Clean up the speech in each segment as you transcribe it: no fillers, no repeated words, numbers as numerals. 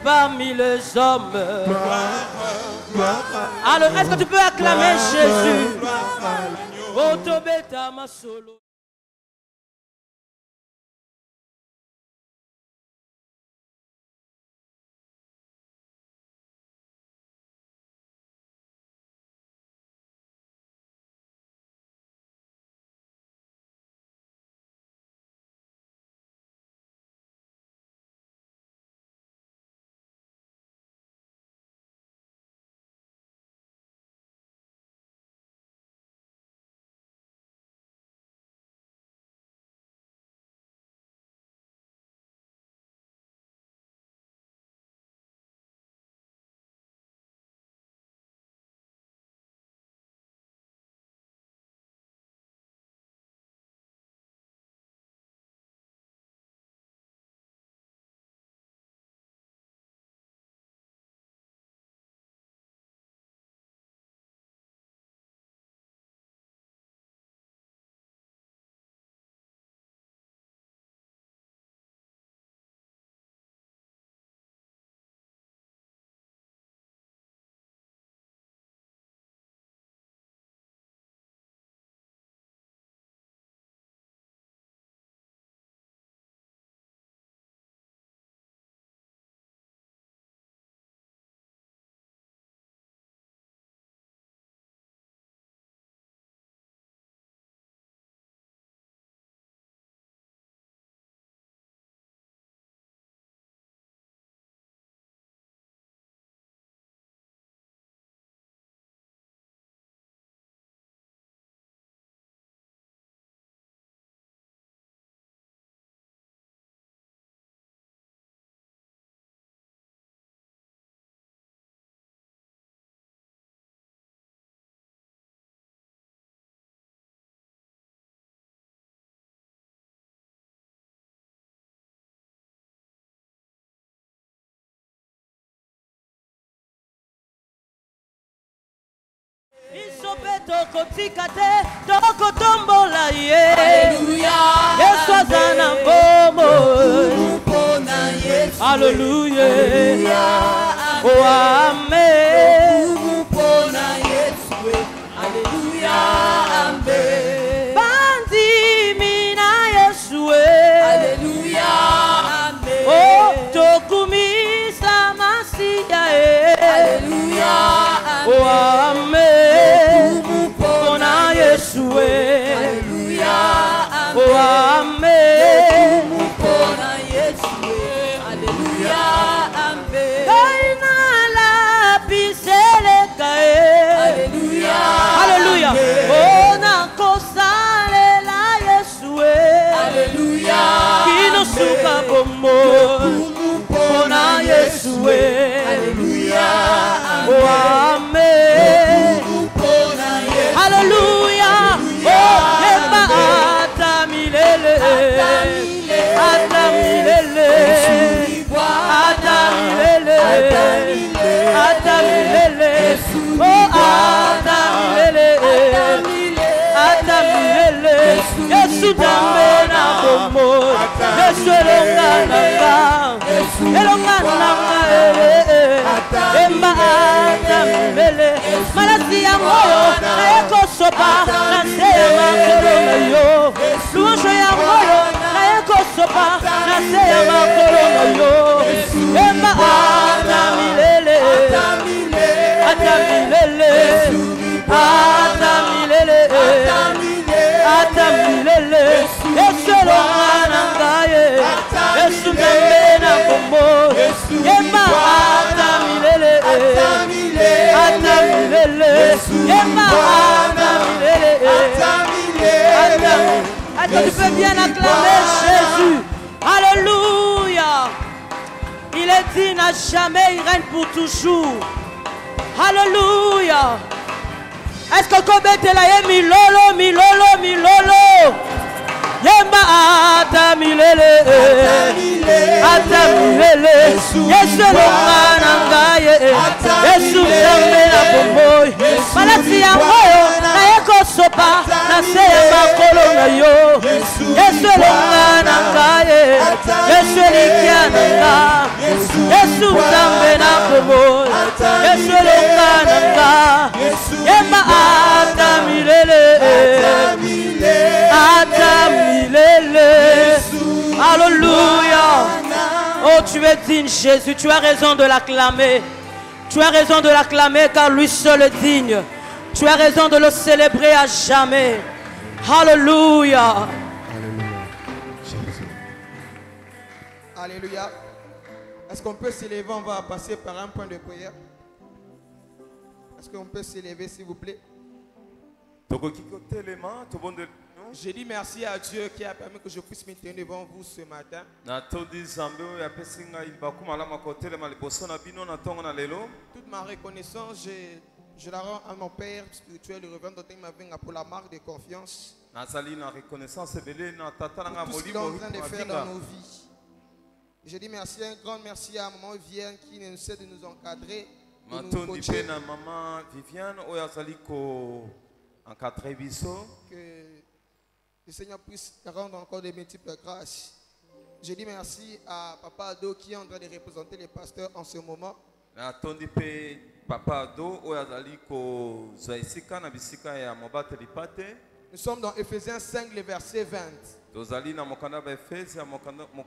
parmi les hommes. Alors, est-ce que tu peux acclamer Jésus? Otobeta masolo. Isopeto kotikate toko tombola ye. Hallelujah. Yesu azana bomo. Hallelujah. Oh amen. Hallelujah. Amen. Bandi mina Yesu. Hallelujah. Amen. Oh tokumi samasiya. Hallelujah. Oh amen. Hallelujah. Oh amen. Hallelujah. Amen. Hallelujah. Oh na kosale la Yesu. Hallelujah. Kino suka bomo. Oh na Yesu. Hallelujah. Oh amen. Hallelujah. Oh yeba atamilele. Atamilele. Atamilele. Atamilele. Oh atamilele. Atamilele. Yesu damena bomo. Yesu elongananga. Elongananga. Emba atamilele. Malasi ya moyo na eko sopa na seya makoro na yo. Luanjo ya moyo na eko sopa na seya makoro na yo. Emba atamilele. Atamilele. Atamilele. Atamilele. Yesu elonganangaye. Yesu ndambena bomo. Emba atamilele. Atamilele. Emba atamilele. Est-ce que tu peux bien acclamer Jésus? Alléluia. Il est digne à jamais, il règne pour toujours. Alléluia. Est-ce que Kobete la ye milolo, milolo, milolo? Yemba atamilele. Atamilele. Yesu longanangaye. Yesu ndambena bomoy. Malasi ya moyo na eko sopa na seya makolo na yo. Yesu longanangaye. Yesu likiananga. Yesu ndambena bomoi Yesu elonga nanga Yemba ata milele Alléluia. Oh, tu es digne, Jésus. Tu as raison de l'acclamer. Tu as raison de l'acclamer car lui seul est digne. Tu as raison de le célébrer à jamais. Alléluia. Alléluia. Est-ce qu'on peut s'élever? On va passer par un point de prière. Est-ce qu'on peut s'élever, s'il vous plaît? Je dis merci à Dieu qui a permis que je puisse me tenir devant vous ce matin. Toute ma reconnaissance, je la rends à mon Père spirituel, le Révérend Dr. Mavinga, pour la marque de confiance. Tout ce qu'il est en train de faire dans nos vies. Je dis merci, un grand merci à maman Vivienne qui ne cesse de nous encadrer. De nous coacher. Que le Seigneur puisse rendre encore de multiples grâces. Je dis merci à Papa Ado qui est en train de représenter les pasteurs en ce moment. Nous sommes dans Ephésiens 5, le verset 20.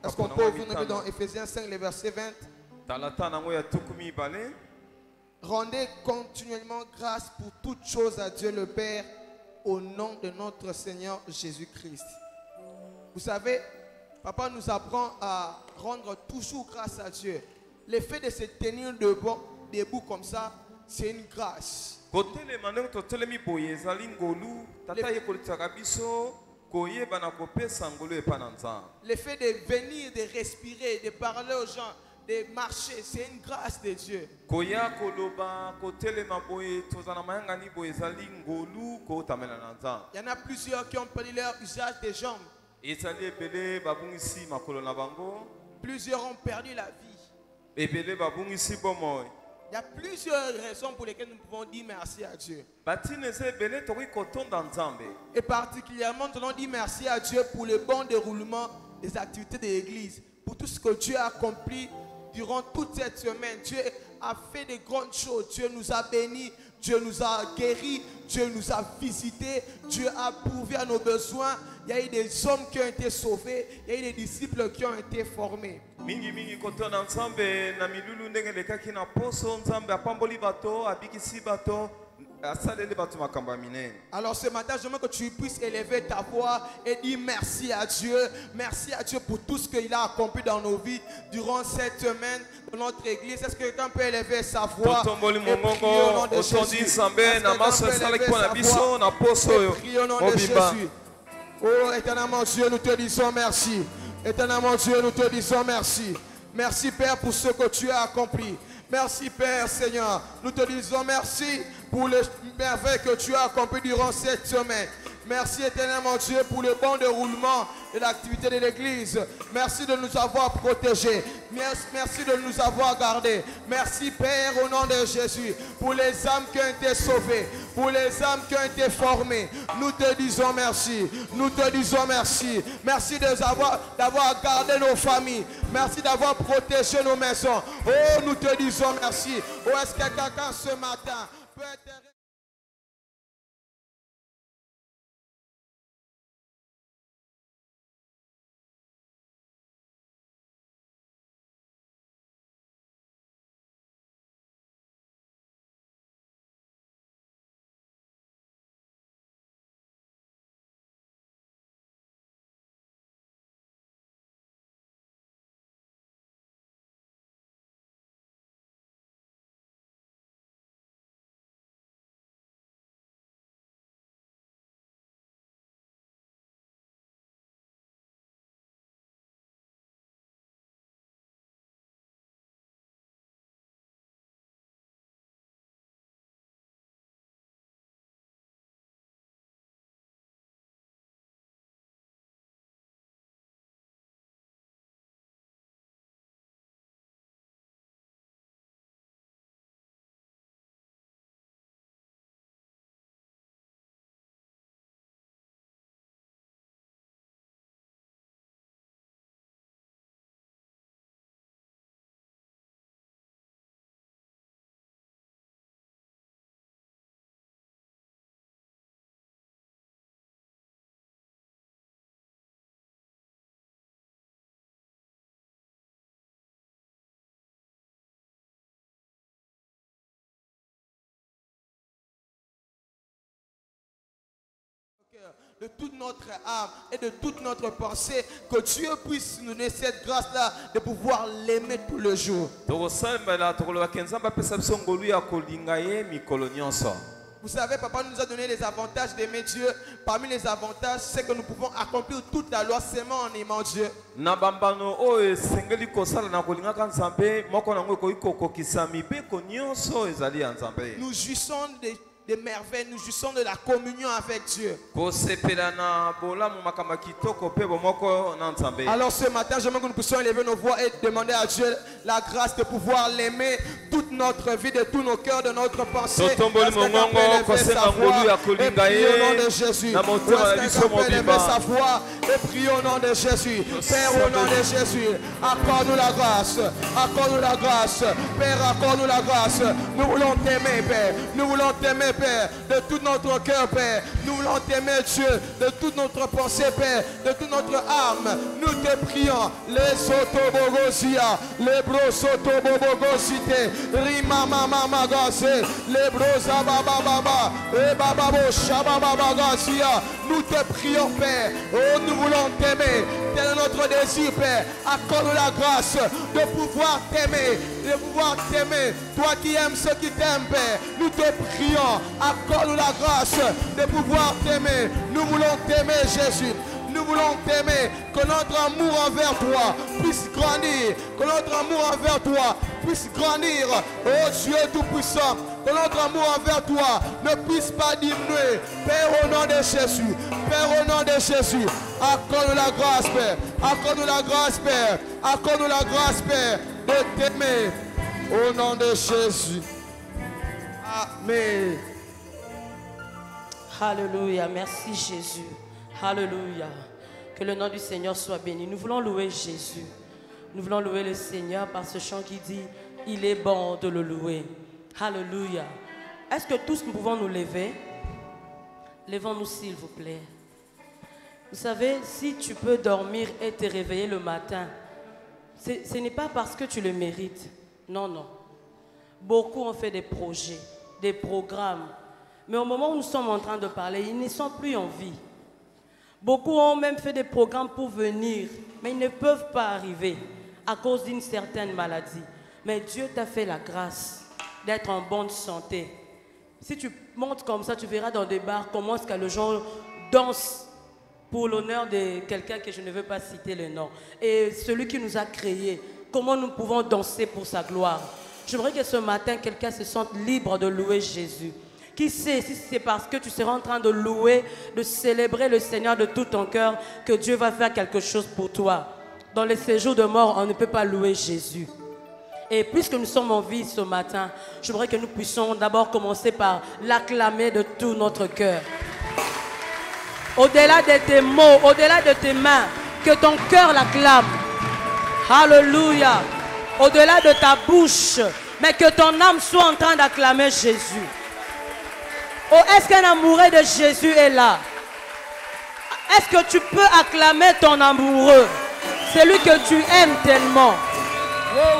Est-ce qu'on peut ouvrir dans Ephésiens 5, le verset 20? Rendez continuellement grâce pour toutes choses à Dieu le Père au nom de notre Seigneur Jésus-Christ. Vous savez, Papa nous apprend à rendre toujours grâce à Dieu. Le fait de se tenir debout comme ça, c'est une grâce. Le fait de venir, de respirer, de parler aux gens, de marcher, c'est une grâce de Dieu. Il y en a plusieurs qui ont perdu leur usage des jambes. Plusieurs ont perdu la vie. Il y a plusieurs raisons pour lesquelles nous pouvons dire merci à Dieu. Et particulièrement, nous allons dire merci à Dieu pour le bon déroulement des activités de l'Église. Pour tout ce que Dieu a accompli durant toute cette semaine. Dieu a fait de grandes choses. Dieu nous a bénis. Dieu nous a guéris. Dieu nous a visités. Dieu a pourvu à nos besoins. Il y a eu des hommes qui ont été sauvés. Il y a eu des disciples qui ont été formés. Alors ce matin, j'aimerais que tu puisses élever ta voix et dire merci à Dieu. Merci à Dieu pour tout ce qu'il a accompli dans nos vies durant cette semaine dans notre église. Est-ce que quelqu'un peut élever sa voix et prier au nom de Jésus? Est-ce que quelqu'un peut élever sa voix et prier au nom de Jésus? Oh, éternellement Dieu, nous te disons merci. Éternellement Dieu, nous te disons merci. Merci Père pour ce que tu as accompli. Merci Père Seigneur. Nous te disons merci pour les merveilles que tu as accomplies durant cette semaine. Merci éternellement Dieu pour le bon déroulement de l'activité de l'église. Merci de nous avoir protégés. Merci de nous avoir gardés. Merci Père au nom de Jésus pour les âmes qui ont été sauvées, pour les âmes qui ont été formées. Nous te disons merci. Nous te disons merci. Merci d'avoir gardé nos familles. Merci d'avoir protégé nos maisons. Oh, nous te disons merci. Oh, est-ce que quelqu'un ce matin peut être... de toute notre âme et de toute notre pensée, que Dieu puisse nous donner cette grâce-là de pouvoir l'aimer tout le jour. Vous savez, papa nous a donné les avantages d'aimer Dieu. Parmi les avantages, c'est que nous pouvons accomplir toute la loi seulement en aimant Dieu. Nous jouissons des merveilles, nous jouissons de la communion avec Dieu. Alors ce matin, j'aimerais que nous puissions élever nos voix et demander à Dieu la grâce de pouvoir l'aimer toute notre vie, de tous nos cœurs, de notre pensée. Est-ce qu'un peut élever sa voix et prier au nom de Jésus? Est-ce qu'un peut élever sa voix et prier au nom de Jésus? Père, au nom de Jésus, accorde-nous la grâce, accorde-nous la grâce. Père, accorde-nous la grâce. Nous voulons t'aimer, Père. Nous voulons t'aimer, Père, de tout notre cœur, Père. Nous voulons t'aimer, Dieu, de toute notre pensée, Père, de toute notre âme. Nous te prions. Les sotobogosia, les brosotobogosite, rimamamamagase, les brosabababa, et bababo shabababagasia. Nous te prions, Père. Oh, nous voulons t'aimer. Tel est notre désir, Père. Accorde la grâce de pouvoir t'aimer, de pouvoir t'aimer. Toi qui aimes ceux qui t'aiment, Père. Nous te prions. Accorde la grâce de pouvoir t'aimer. Nous voulons t'aimer, Jésus. Nous voulons t'aimer. Que notre amour envers toi puisse grandir. Que notre amour envers toi puisse grandir. Oh Dieu Tout-Puissant. Que notre amour envers toi ne puisse pas diminuer. Père, au nom de Jésus. Père, au nom de Jésus. Accorde la grâce, Père. Accorde la grâce, Père. Accorde la grâce, Père, de t'aimer. Au nom de Jésus. Amen. Alléluia. Merci Jésus. Alléluia. Que le nom du Seigneur soit béni. Nous voulons louer Jésus. Nous voulons louer le Seigneur par ce chant qui dit « Il est bon de le louer ». Alléluia. Est-ce que tous nous pouvons nous lever? Levons-nous s'il vous plaît. Vous savez, si tu peux dormir et te réveiller le matin, ce n'est pas parce que tu le mérites. Non, non. Beaucoup ont fait des projets, des programmes. Mais au moment où nous sommes en train de parler, ils ne sont plus en vie. Beaucoup ont même fait des programmes pour venir, mais ils ne peuvent pas arriver à cause d'une certaine maladie. Mais Dieu t'a fait la grâce d'être en bonne santé. Si tu montes comme ça, tu verras dans des bars comment est-ce que les gens dansent pour l'honneur de quelqu'un que je ne veux pas citer le nom. Et celui qui nous a créés, comment nous pouvons danser pour sa gloire. J'aimerais que ce matin, quelqu'un se sente libre de louer Jésus. Qui sait si c'est parce que tu seras en train de louer, de célébrer le Seigneur de tout ton cœur, que Dieu va faire quelque chose pour toi. Dans les séjours de mort, on ne peut pas louer Jésus. Et puisque nous sommes en vie ce matin, j'aimerais que nous puissions d'abord commencer par l'acclamer de tout notre cœur. Au-delà de tes mots, au-delà de tes mains, que ton cœur l'acclame. Alléluia. Au-delà de ta bouche, mais que ton âme soit en train d'acclamer Jésus. Oh, est-ce qu'un amoureux de Jésus est là? Est-ce que tu peux acclamer ton amoureux? Celui que tu aimes tellement.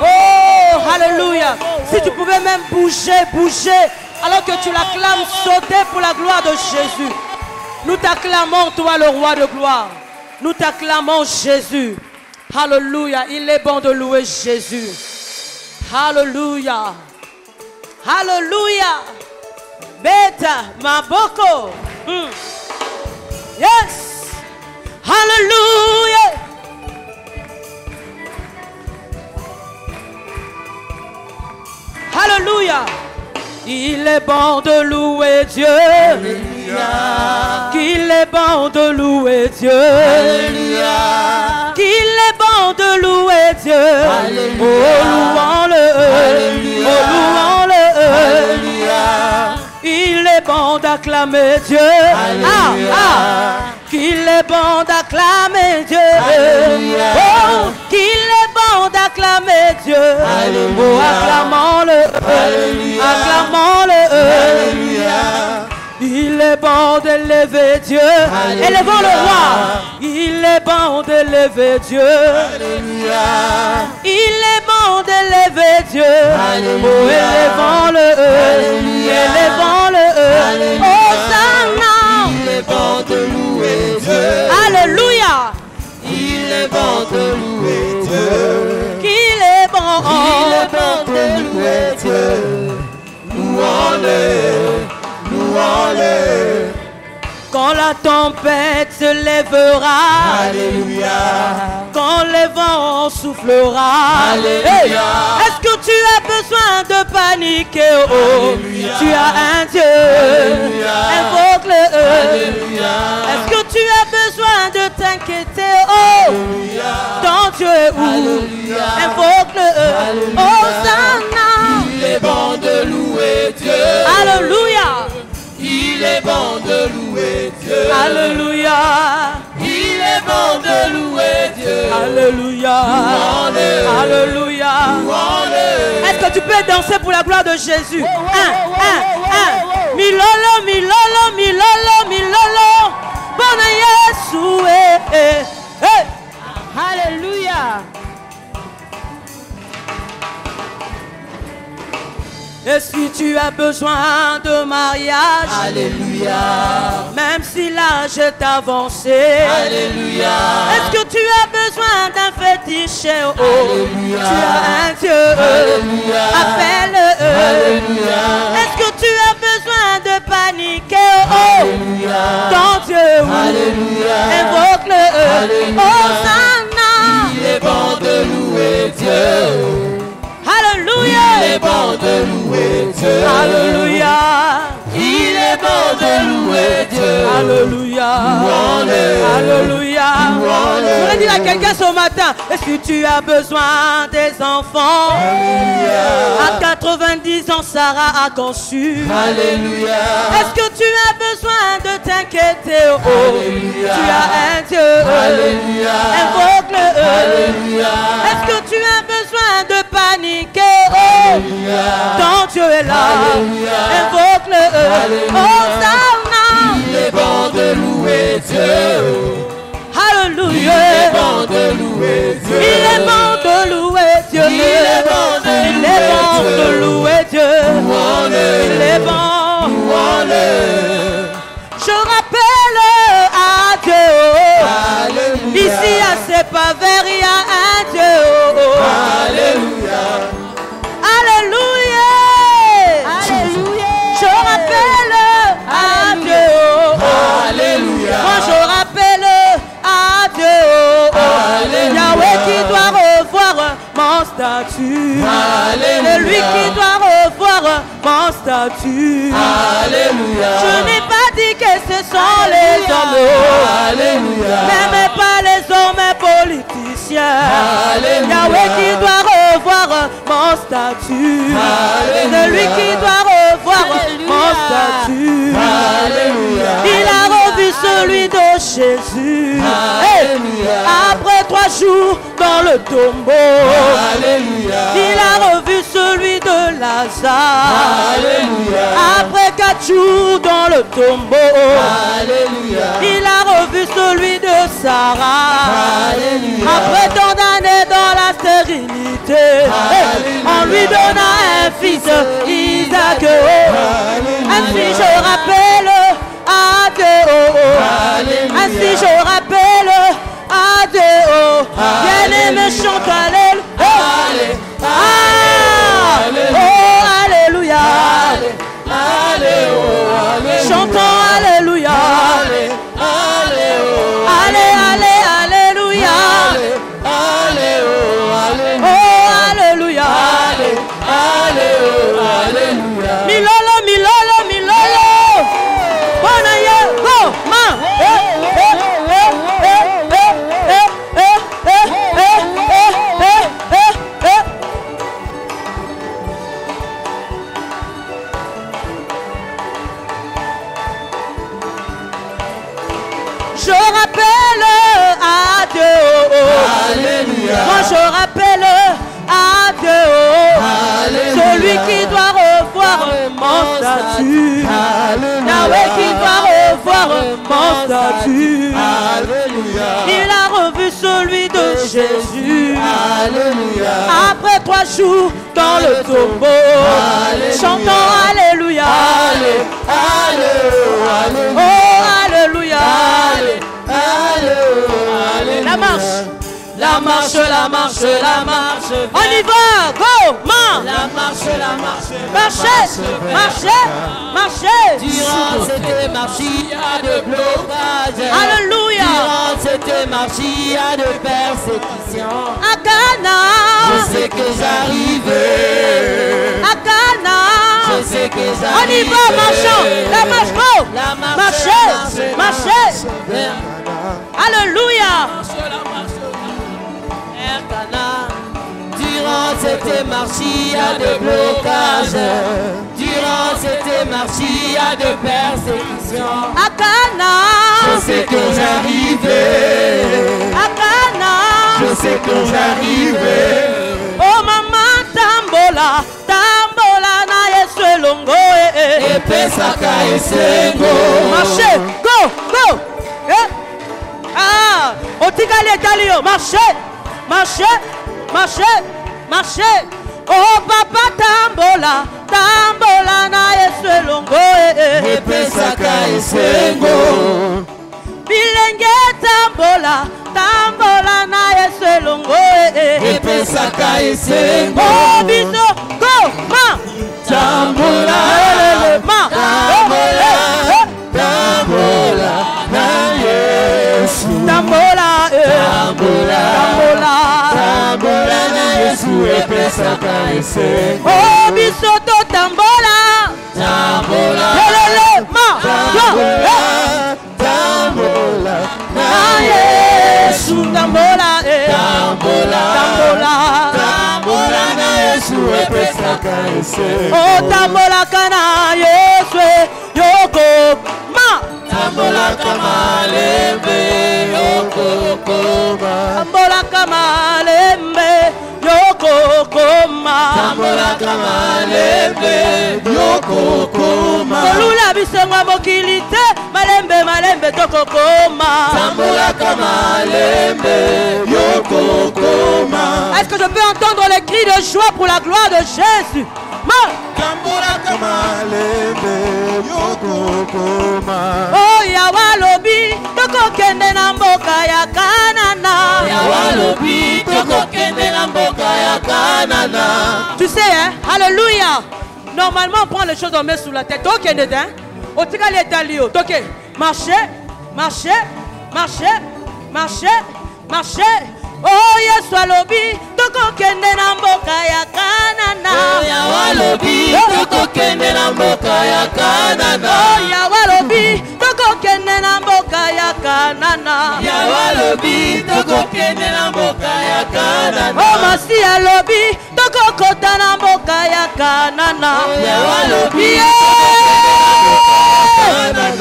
Oh, alléluia. Si tu pouvais même bouger, alors que tu l'acclames, sauter pour la gloire de Jésus. Nous t'acclamons, toi le roi de gloire. Nous t'acclamons, Jésus. Alléluia. Il est bon de louer Jésus. Alléluia. Alléluia. Beta maboko. Yes. Alléluia. Alléluia. Il est bon de louer Dieu. Alléluia. Qu'il est bon de louer Dieu. Alléluia. Qu'il est bon de louer Dieu. Alléluia. Oh, louons-le. Alléluia. Oh, louons-le. Alléluia. Il est bon d'acclamer Dieu. Alléluia. Qu'il est bon d'acclamer Dieu. Alléluia. Oh, qu'il est bon d'acclamer Dieu. Alléluia. Oh, acclamons-le. Alléluia. Acclamons-le. Alléluia. Il est bon d'élever Dieu. Alléluia. Élevons le roi. Il est bon d'élever Dieu. Alléluia. Il est bon d'élever Dieu. Alléluia. Oh, élevons-le. Alléluia. Élevons-le. Alléluia. Hosanna. Il est bon de louer la tempête se lèvera. Alléluia. Quand les vents soufflera. Alléluia. Est-ce que tu as besoin de paniquer? Oh, Alléluia. tu as un Dieu. Alléluia. Invoque-le. Alléluia. Est-ce que tu as besoin de t'inquiéter? Oh, Alléluia. ton Dieu est où? Alléluia. Invoque-le. Alléluia. Hosanna. Il est bon de louer Dieu. Alléluia. Il est bon de louer Dieu. Alléluia. Il est bon de louer Dieu. Alléluia. Louons-le. Alléluia. Louons-le. Est-ce que tu peux danser pour la gloire de Jésus? Un. Milolo, milolo, milolo, milolo. Bona Yesu. Alléluia. Et si tu as besoin de mariage, Alléluia. même si l'âge est avancé, Alléluia. est-ce que tu as besoin d'un fétiche? Oh, Alléluia. tu as un Dieu. Alléluia. Appelle-le. Alléluia. Est-ce que tu as besoin de paniquer? Oh, Alléluia. ton Dieu. Alléluia. Invoque-le. Alléluia. Hosanna. Il est bon de louer Dieu. Alléluia. Il est bon de louer Dieu. Alléluia. Il est bon de louer Dieu. Alléluia. Louons-le. Alléluia. Louons-le. Je voudrais dire à quelqu'un ce matin, et si tu as besoin des enfants, à 90 ans, Sarah a conçu. Alléluia. Est-ce que tu as besoin de t'inquiéter? Oh, Alléluia. tu as un Dieu. Alléluia. Invoque-le. Alléluia. Est-ce que tu as besoin de paniquer? Oh, Alléluia. ton Dieu est là. Alléluia. Invoque-le. Alléluia. Hosanna. Il est bon de louer Dieu. Alléluia. Il est bon de louer Dieu. Il est bon de louer Dieu. Il est bon de Il est bon louer de Dieu. louer Dieu. Louons-le. Il est bon. Louons-le. Je rappelle à Dieu. Alléluia. Ici à ces pavés, il y a un Dieu. Alléluia. Alléluia. Alléluia. Je rappelle à Dieu. Alléluia. Moi je rappelle à Dieu. Alléluia. Yahweh qui doit revoir mon statut. Alléluia. C'est lui qui doit revoir mon statut. Alléluia. Je n'ai pas dit que ce sont les hommes. Alléluia. Même pas les hommes politiciens. Alléluia. Yahweh qui doit revoir mon statut. C'est lui qui doit revoir mon statut. Alléluia. Il a revu celui de Jésus. Alléluia. Après 3 jours dans le tombeau. Alléluia. Il a revu celui de Lazare. Alléluia. Après 4 jours dans le tombeau. Alléluia. Il a revu celui de Sarah. Alléluia. Après tant d'années dans la stérilité, on lui donna un fils, Isaac. Ainsi je rappelle à Dieu. Ainsi je rappelle à Dieu. Bien-aimé, chante Alléluia. Oh, Alléluia. Chantons Alléluia. Allez, allez, Alléluia. Oh, Alléluia. Milolo, milolo, milolo. Bonaye, go, ma. Je rappelle à Dieu. Alléluia. Moi je rappelle à Dieu. Celui qui doit revoir mon statut. Yahweh qui doit revoir mon statut. Alléluia. Il a revu celui de Jésus. Alléluia. Après 3 jours dans le tombeau. Alléluia. Chantons Alléluia. Alléluia. Oh Alléluia. Alléluia. La marche. La marche, la marche, la marche. On y va, go, man. La marche, la marche, Durant cette marche, il y a de blocage. Alléluia. Durant cette marche, il y a de persécution. Akana. Je sais que j'arriverai. Akana. Je sais que j'arriverai. On y va, marchons. La marche, go. Marchez. Alléluia. Durant cette marche, il y a de blocage. Durant cette marche, il y a de persécution. Akana. Je sais que j'arriverai. Akana. Je sais que j'arriverai. Oh maman, tambola na Yesu elongo. Epesaka esengo. Marchez, go. Ah, otikali etalio, marchez. Oh papa tambola na Yesu elongo. Epesaka esengo. Bilenge tambola na Yesu elongo. Epesaka esengo. Oh biso, go, ma. Tambola na Yesu. Tambola na Yesu. Epesaka esengo. Oh biso to tambola. Na Yesu. Tambola na Yesu. Epesaka esengo. Oh tambola kana Yesu yoko ma. Tambola kamalembe yoko koma. Tambola kamalembe yoko koma. Tambola kamalembe yoko koma. Kolula bisengo mokilite malembe toko koma. Tambola kamalembe yoko koma. Est-ce que je peux entendre les cris de joie pour la gloire de Jésus? Tambola kamalembe yoko koma. Oh yawalobi toko kende na mboka ya Kanana. Yawalobi toko kende na mboka ya Kanana. Tu sais, hein? Alléluia. Normalement, on prend les choses, on met sous la tête. Ok, hein? On tire les talio. Ok, marchez. Oh, yes, walobi. Toko kende na mboka ya Kanana. Oh, yawalobi. Toko kende na mboka ya Kanana. Oh, yawalobi. Toko kende na mboka ya Kanana. Yawalobi. Toko kende na mboka ya Kanana. Oh, masi yalobi. Toko kota na mboka ya Kanana. Oh, yawalobi.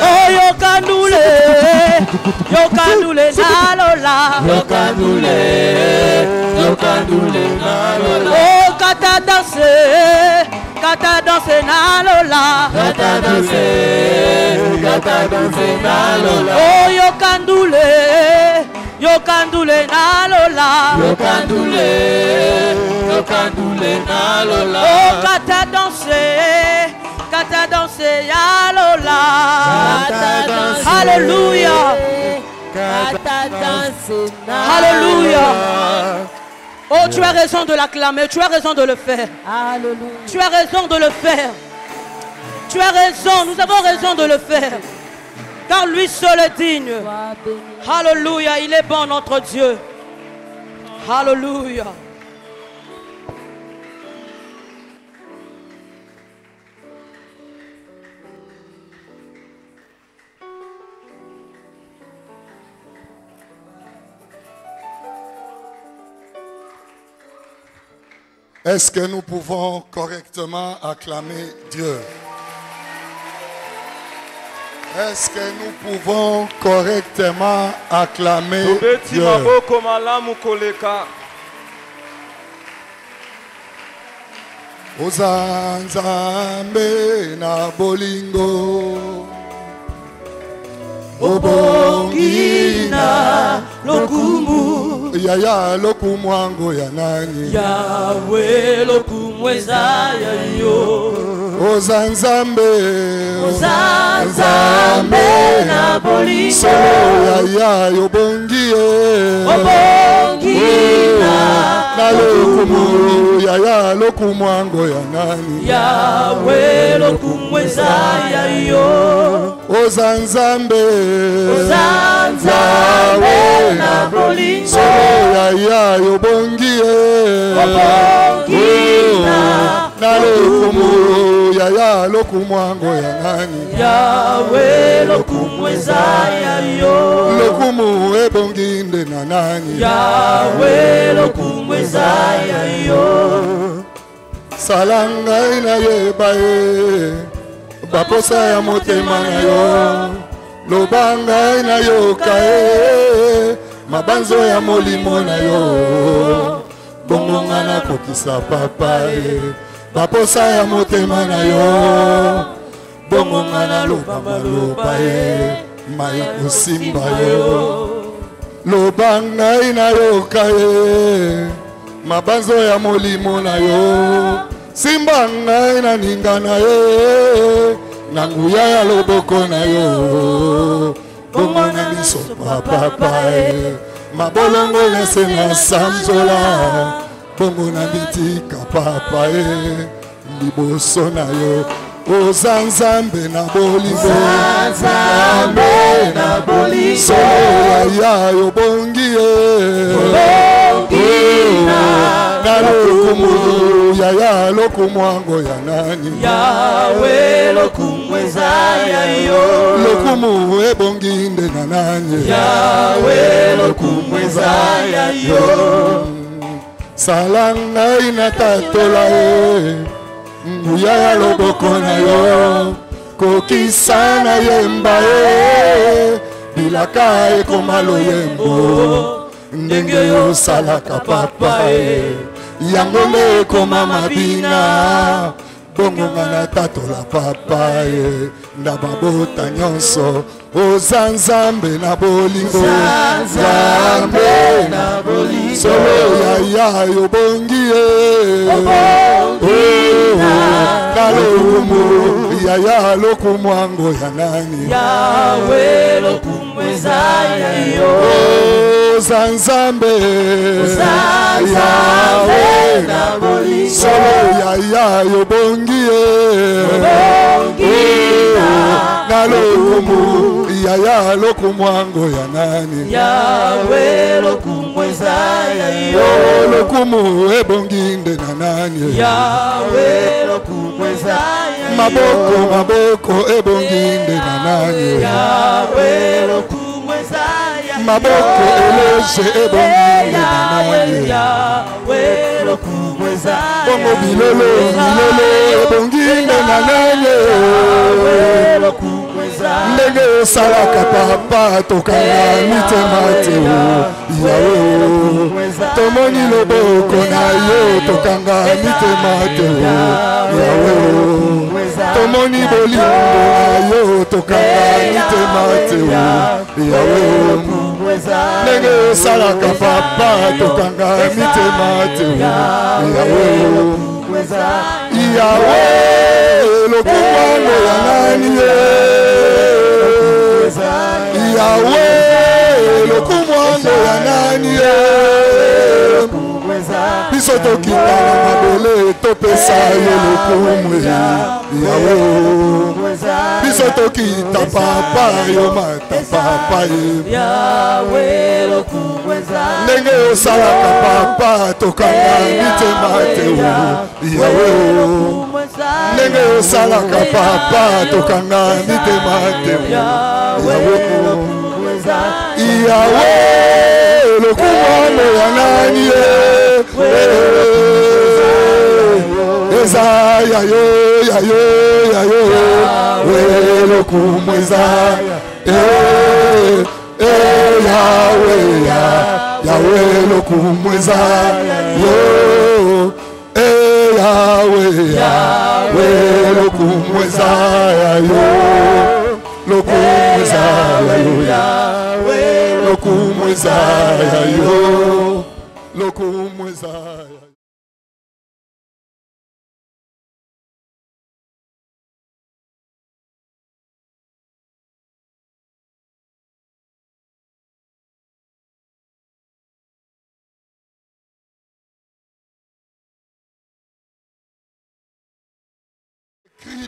Oh, yokandule nalola. Yokandule nalola. Oh, kata danse nalola. Kata danse nalola. Oh, yokandule nalola. Yokandule nalola. Oh, kata danse yalola. Alléluia. Alléluia. Oh, tu as raison de l'acclamer, tu as raison de le faire. Alléluia. Tu as raison de le faire. Tu as raison, nous avons raison de le faire. Car lui seul est digne. Alléluia, il est bon notre Dieu. Alléluia. Est-ce que nous pouvons correctement acclamer Dieu? Est-ce que nous pouvons correctement acclamer Dieu? Ozanzambe na bolingo Obongina lokumu yaya lokumwango ya nani Yahweh lokumweza yo Ozanzambe Ozanzambe na bolingo Solo ya yobongie Obongina na lokumu ya lokumwango ya nani Yahweh lokumweza ya yo Ozanzambe Ozanzambe na bolingo Solo ya yobongie Obongina na lokumu ya lokumwango ya nani Yahweh lokumweza ya yo lokumu ebonginde na nani Yahweh lokumweza ya yo Salanga ina yebae baposa ya motema na yo lobanga ina yo kae mabanzo ya molimo na yo bongonga na kokisa papae baposa ya motema na yo bongonga na loba e mai kusimba yo lobanga ina yo kae mabanzo ya molimo na yo simbanga ina ninga na ye na nguya ya loboko na yo bongonga miso papa e mabolongo lese na samzola bongo na bitika papa e liboso na yo Ozanzambe na bolingo Ozanzambe na bolingo Solo ya yobongie Obongina na lokumu ya lokumwango ya nani Yahweh lokumweza ya yo lokumu ebonginde na nani Yahweh lokumweza ya yo salanga ina tatola e nguya ya loboko na yo kokisa na yemba e bilaka ekoma loyembo ndenge yo salaka papa e yango nde ekoma mabina bongonga na tatola papa e na babota nyonso Ozanzambe na bolingo Ozanzambe na bolingo Solo ya yobongie na lokumu ya lokumwango ya nani Yahweh lokumweza ya yo Ozanzambe Ozanzambe na bolingo Solo ya yobongie na lokumu ya lokumwango ya nani Yahweh lokumweza ya yo lokumu ebonginde na nani Yahweh lokumweza ya yo maboko ebonginde na nani Yahweh lokumweza ya yo maboko eleje ebonginde na nani Yahweh lokumweza ya yo bongo bilolo ebonginde na nani Yahweh lokumweza ndenge osalaka papa tokanga mitema te yawe tomoni loboko na yo tokanga mitema te yawe tomoni bolingo na yo tokanga mitema te yawe ndenge osalaka papa tokanga mitema te yawe lokumwango ya nani Yahweh lokumwango ya nani biso tokita na mabele topesa yo lokumwe Yahweh biso tokita papa yo mata papa ye Yahweh lokumweza ndenge osalaka papa tokanga mitema te Yahweh ndenge osalaka papa tokanga mitema te Yahweh lokumwango ya nani eza yayo we lokumweza Yahweh lokumweza yo Yahweh lokumweza yo lokumweza yo lokumweza yo lokumweza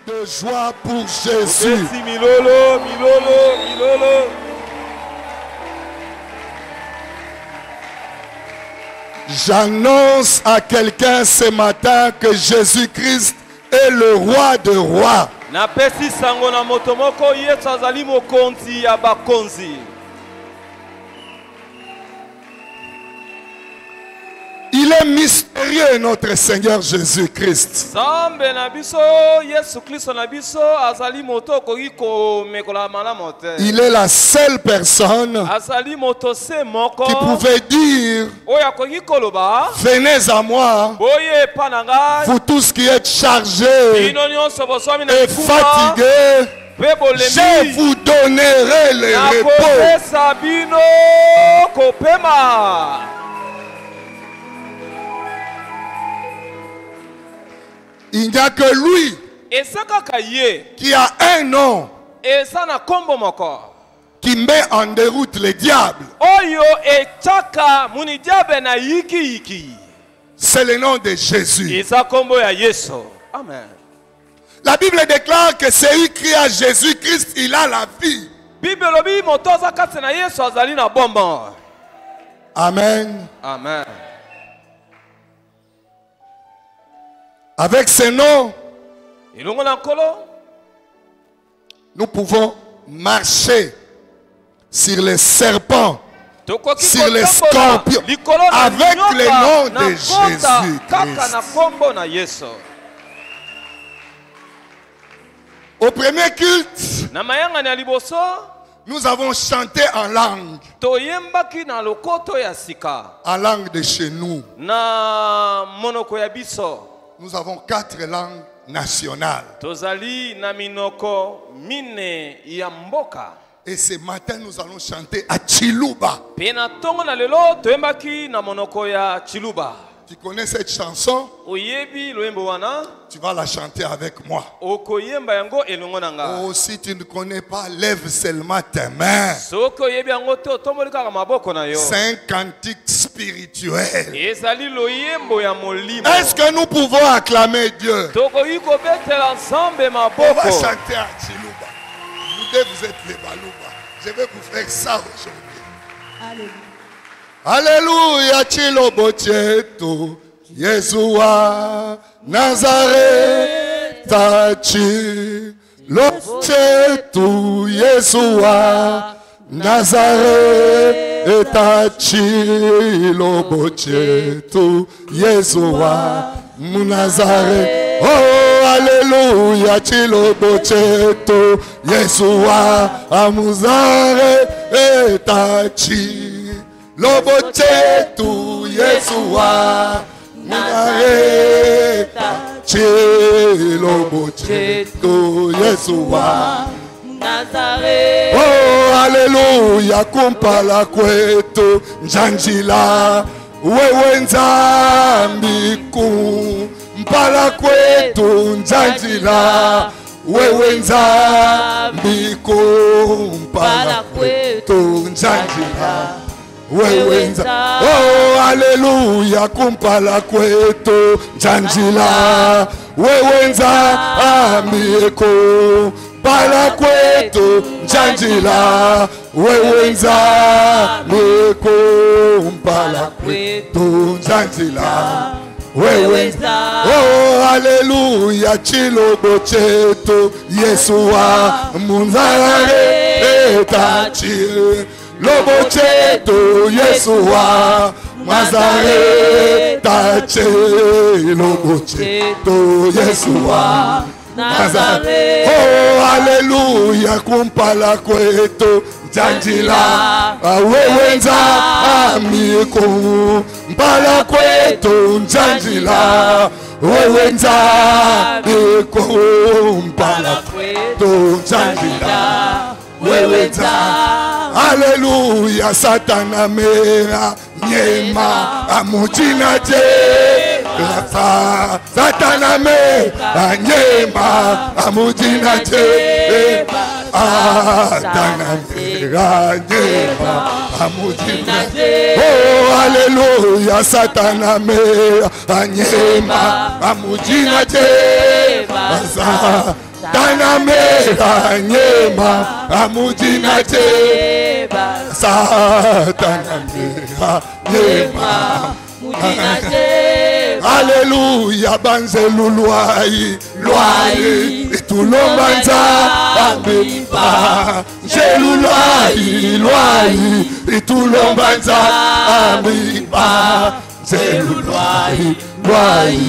de joie pour Jésus. Opesi milolo, milolo, milolo. J'annonce à quelqu'un ce matin que Jésus-Christ est le roi de rois. Napesi sango na moto moko Yesu azali mokonzi ya bakonzi. Il est mystérieux, notre Seigneur Jésus-Christ. Zambe na biso Yesu Kristo na biso azali moto koki ko mekola malamu te. Il est la seule personne Azali moto se moko qui pouvait dire: oya koki koloba venez à moi, boye pananga vous tous qui êtes chargés bino nyonso boswami na et fatigués, pe bolemi je vous donnerai le repos. nakopesa bino kopema. Il n'y a que lui qui a un nom qui met en déroute les diables. C'est le nom de Jésus. Amen. La Bible déclare que celui qui a Jésus-Christ, il a la vie. Amen. Amen. Avec ce nom, nous pouvons marcher sur les serpents, sur les scorpions, avec le nom de Jésus-Christ. Au premier culte, nous avons chanté en langue. En langue de chez nous. Nous avons 4 langues nationales. Et ce matin, nous allons chanter à Chiluba. Tu connais cette chanson? Tu vas la chanter avec moi. Oh, si tu ne connais pas, lève seulement tes mains. C'est un cantique spirituel. Est-ce que nous pouvons acclamer Dieu? On va chanter à Chiluba. Vous êtes les Balouba. Je vais vous faire ça aujourd'hui. Alléluia. Alléluia, Chilobo Cheto, Yeshua, Nazareth, Chilobo Cheto, Yeshua, Nazareth, Chilobo Cheto, Yeshua, Nazareth. Oh, Alléluia, Chilobo Cheto, Yeshua, Nazareth, Lobo chetu Yeshua Nazareta Lobo chetu Yeshua Nazareta. Oh, Alléluia, kumpala kwetu njanjila wewe nzambi kumpala kwetu njanjila wewe nzambi kumpala kwetu njanjila. Oh, Alléluia, kumpala kwetu njanjila wewenza amiko pala kwetu njanjila wewenza amiko pala kwetu njanjila wewenza. Oh, Alléluia, chilobo chetu Yeshua Nazareta Lobo chetu Yeshua Nazareta Lobo chetu Yeshua Nazareta. Oh, Alléluia, kumpala kwetu njanjila wewenza amiko mpala kwetu njanjila wewenza amiko mpala kwetu njanjila wewenza. Alléluia, Satana mera nyema amujina je rafa. Satana mera nyema amujina je Satana mera nyema amujina je. Oh, Alléluia, Satana mera nyema amujina je Satana mera nyema amujina te. Satana mera nyema mujina te. Alléluia banzelu loai loai itulombanza amipa. Jelu loai loai itulombanza amipa. Jelu loai loai.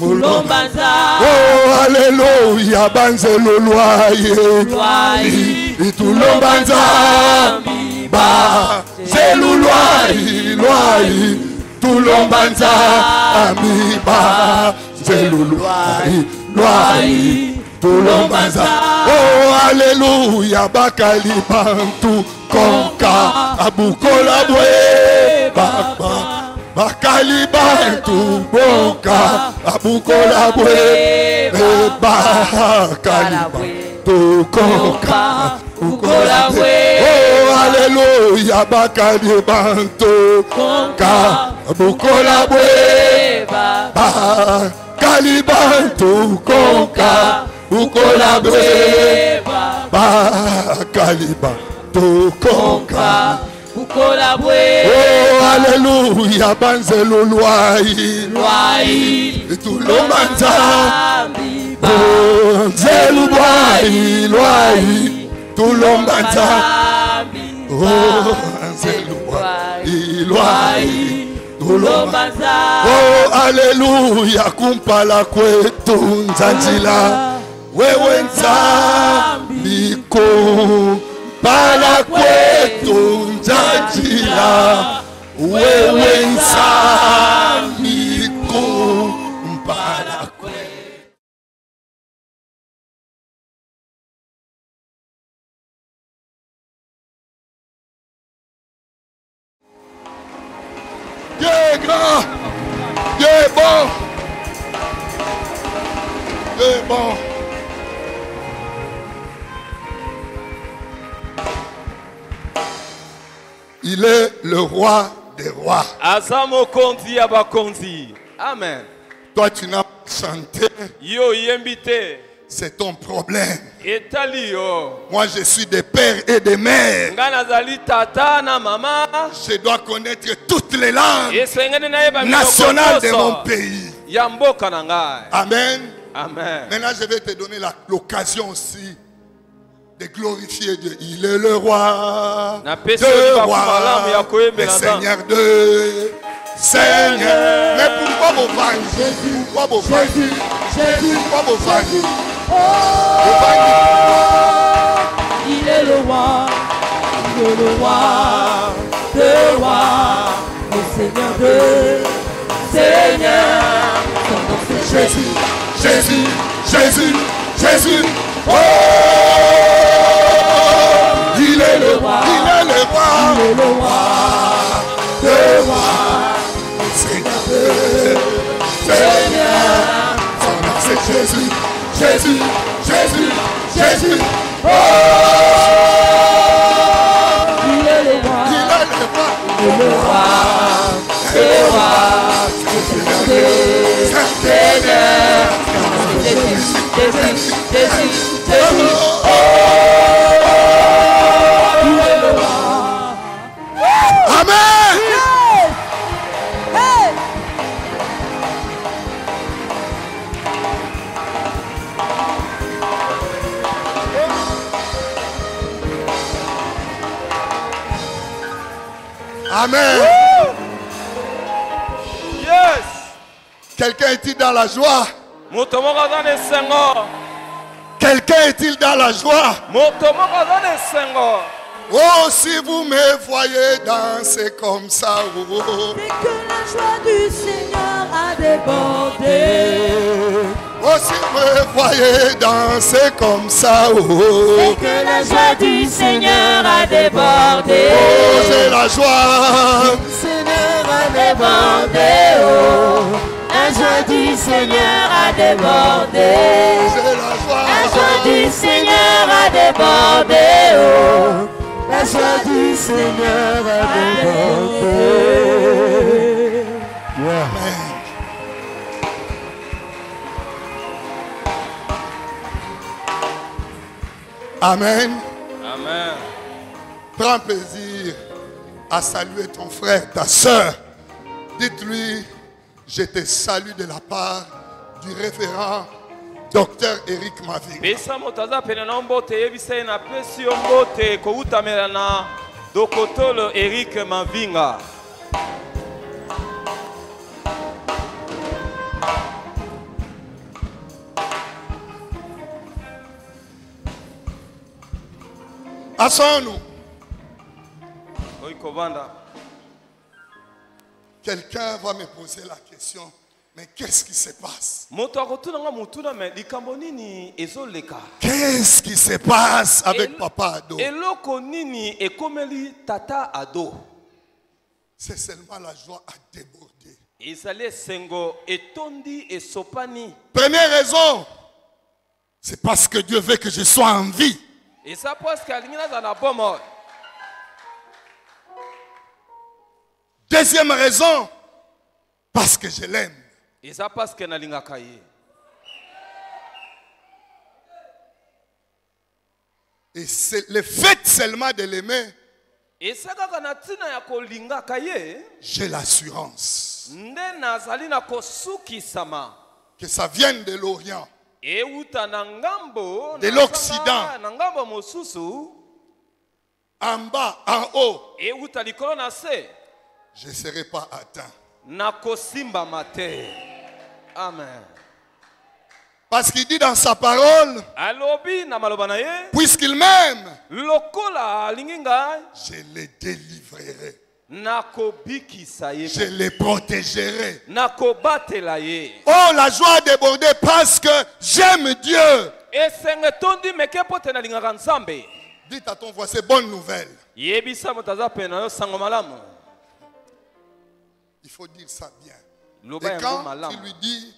Oh, alléluia, banzelo loye, itulombanza, ba, zelu loye, loye, tulombanza, amiba, zelu loye, loye, tulombanza. Oh, alléluia, bakali bantu, konka, abukola bwe, baba. Bakali bantu boka abukola bwe bakali bantu koka abukola bwe. Oh alléluia bakali bantu koka abukola bwe bakali bantu koka abukola bwe bakali bantu koka. Oh, alléluia, banzelo loai, loai, tulombanza, banzelo loai, loai, tulombanza, oh, banzelo loai, loai, tulombanza. Oh, alléluia, kumpala kwetu nzanjila, wewe nzambiko. Para kwetu njajila wewe nsamiku para kwetu. Dieu est grand, Dieu est bon, Dieu est bon. Il est le roi des rois. Amen. Toi, tu n'as pas chanté. Yo yembite. C'est ton problème. Etali yo. Moi, je suis des pères et des mères. Nganazali tata na mama. Je dois connaître toutes les langues nationales de mon pays. Yamboka nangai. Amen. Amen. Maintenant, je vais te donner l'occasion aussi de glorifier Dieu. Il est le roi, de roi, le Seigneur de Seigneur. Mais pourquoi vous vendez? Pourquoi vous vendez? Pourquoi vous vendez? Il est le roi, il est le roi, le roi, le Seigneur de Seigneur. Son nom c'est Jésus, Jésus, Jésus, Jésus. Oh, il est le roi, il est le roi, il est le roi, le roi, le Seigneur de Seigneur. Son nom c'est Jésus, Jésus, Jésus, Jésus. Oh, il est le roi, il est le roi, il est le roi, le roi, le Seigneur de Seigneur. Jésus, Jésus, Jésus, Jésus. Oh, il est le roi. Amen. Hey. Amen. Yes. Quelqu'un est-il dans la joie? Quelqu'un est-il dans la joie? Oh, si vous me voyez danser comme ça, oh, oh. C'est que la joie du Seigneur a débordé. Oh, si vous me voyez danser comme ça, oh, oh. C'est que la joie du Seigneur a débordé. Oh, j'ai la joie. Le Seigneur a débordé, oh. La joie du Seigneur a débordé. J'ai la joie. La joie du Seigneur a débordé, oh. La joie du Seigneur a débordé. Amen. Amen. Amen. Prends plaisir à saluer ton frère, ta soeur. Dites-lui, je te salue de la part du révérend Docteur Eric Mavinga. Pesa motaza pene na mbote yebisa na pesi mbote ko utamela na dokotolo Eric Mavinga. Assons-nous. Oikovanda. Quelqu'un va me poser la question, mais qu'est-ce qui se passe? Qu'est-ce qui se passe avec Papa Ado? C'est seulement la joie à déborder. Première raison, c'est parce que Dieu veut que je sois en vie. Deuxième raison, parce que je l'aime. Et c'est le fait seulement de l'aimer, j'ai l'assurance que ça vienne de l'Orient, de l'Occident, en bas, en haut. Je ne serai pas atteint. Amen. Parce qu'il dit dans sa parole, puisqu'il m'aime, je les délivrerai. Je les protégerai. Oh, la joie a débordé parce que j'aime Dieu. Dites à ton voisin, bonne nouvelle. Il faut dire ça bien. Et quand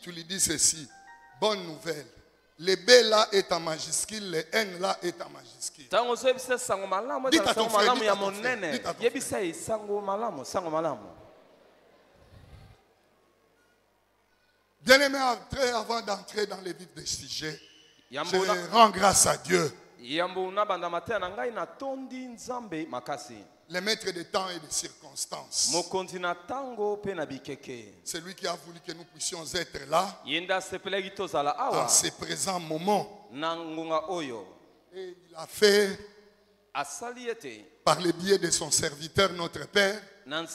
tu lui dis ceci, bonne nouvelle. Le B là est en majuscule, le N là est en majuscule. Dites à ton frère, dites à ton frère. Bien-aimé, avant d'entrer dans les vifs des sujets, je rends grâce à Dieu. Le maître des temps et des circonstances. C'est lui qui a voulu que nous puissions être là en ce présent moment. Et il a fait par le biais de son serviteur, notre Père, le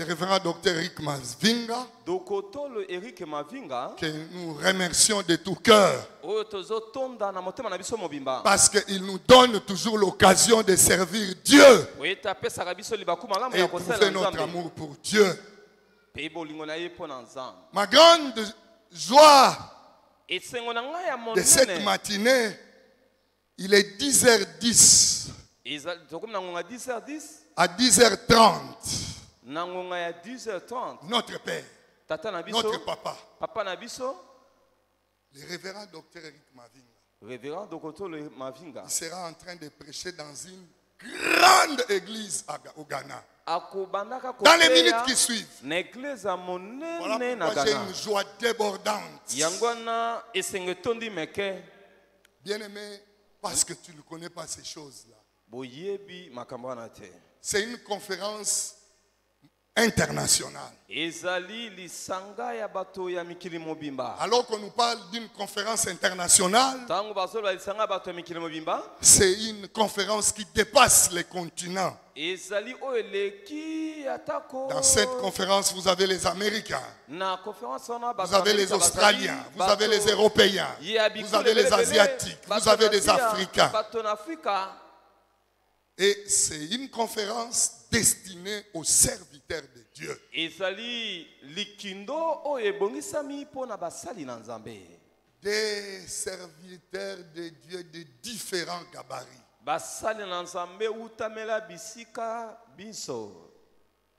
révérend Docteur Eric Mavinga, que nous remercions de tout cœur, parce qu'il nous donne toujours l'occasion de servir Dieu et prouver notre amour pour Dieu. Ma grande joie de cette matinée, il est 10h10. À 10h30, notre Père, notre Papa, le révérend Docteur Eric Mavinga, il sera en train de prêcher dans une grande église au Ghana. Dans les minutes qui suivent. Voilà pourquoi j'ai une joie débordante. Bien-aimé, parce que tu ne connais pas ces choses-là. C'est une conférence internationale. Alors qu'on nous parle d'une conférence internationale, c'est une conférence qui dépasse les continents. Dans cette conférence, vous avez les Américains, vous avez les Australiens, vous avez les Européens, vous avez les Asiatiques, vous avez les Africains. Et c'est une conférence destinée aux serviteurs de Dieu. Des serviteurs de Dieu de différents gabarits.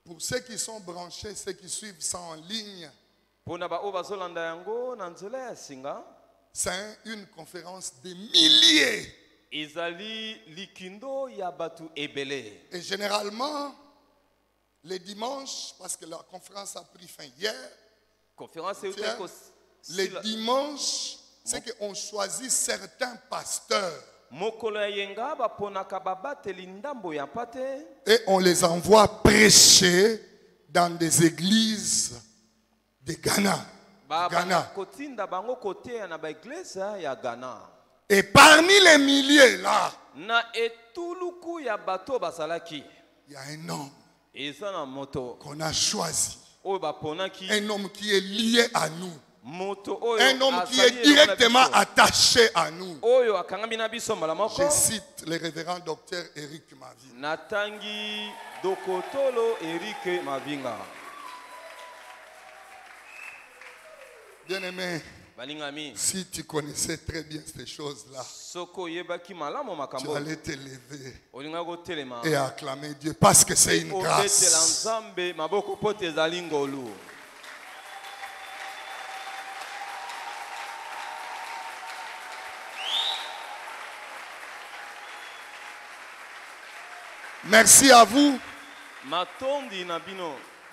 Pour ceux qui sont branchés, ceux qui suivent ça en ligne, c'est une conférence de milliers. Et généralement, les dimanches, parce que la conférence a pris fin hier, les dimanches, c'est qu'on choisit certains pasteurs et on les envoie prêcher dans des églises de Ghana. Et parmi les milliers là, il y a un homme qu'on a choisi. Un homme qui est lié à nous. Un homme qui est directement attaché à nous. Je cite le révérend docteur Eric Mavinga. Bien-aimé, si tu connaissais très bien ces choses-là, tu allais te lever et acclamer Dieu parce que c'est une grâce. Merci à vous.